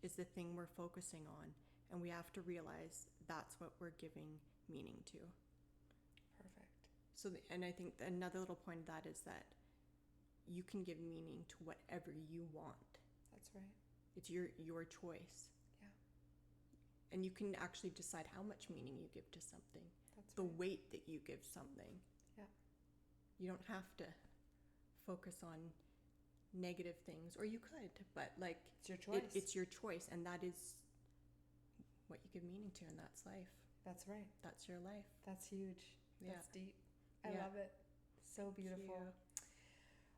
is the thing we're focusing on, and we have to realize that's what we're giving meaning to. Perfect. So, and I think another little point of that is that you can give meaning to whatever you want. That's right. It's your choice. Yeah. And you can actually decide how much meaning you give to something, That's the right. weight that you give something. Yeah. You don't have to focus on negative things, or you could, but like It's your choice. it's your choice, and that is what you give meaning to, and that's life. That's right. That's your life. That's huge. Yeah. That's deep. I Yeah. love it. So beautiful. Cute.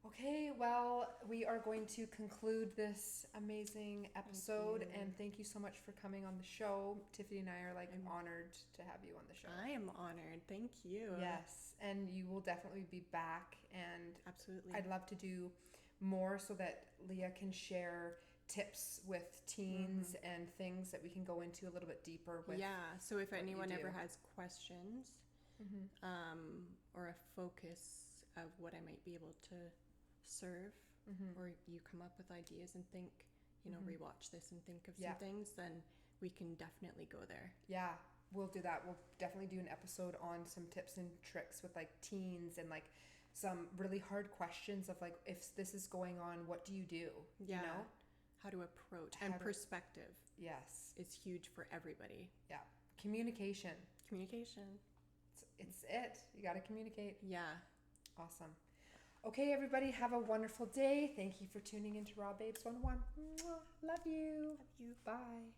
Okay, well, we are going to conclude this amazing episode, you. and thank you so much for coming on the show. Tiffany and I are like honored to have you on the show. I am honored. Thank you. Yes, and you will definitely be back, and Absolutely. I'd love to do more so that Leah can share tips with teens and things that we can go into a little bit deeper with. Yeah. So if what you anyone ever do. has questions, or a focus of what I might be able to serve, or you come up with ideas and think, rewatch this and think of Yeah. some things, then we can definitely go there. Yeah, we'll do that. We'll definitely do an episode on some tips and tricks with like teens, and like some really hard questions of like, if this is going on, what do you do? Yeah. You know? How to approach, How and to- perspective Yes. is huge for everybody. Yeah. Communication. Communication. It's it. You got to communicate. Yeah. Awesome. Okay, everybody, have a wonderful day. Thank you for tuning into Raw Babes 101. Mwah. Love you. Love you. Bye.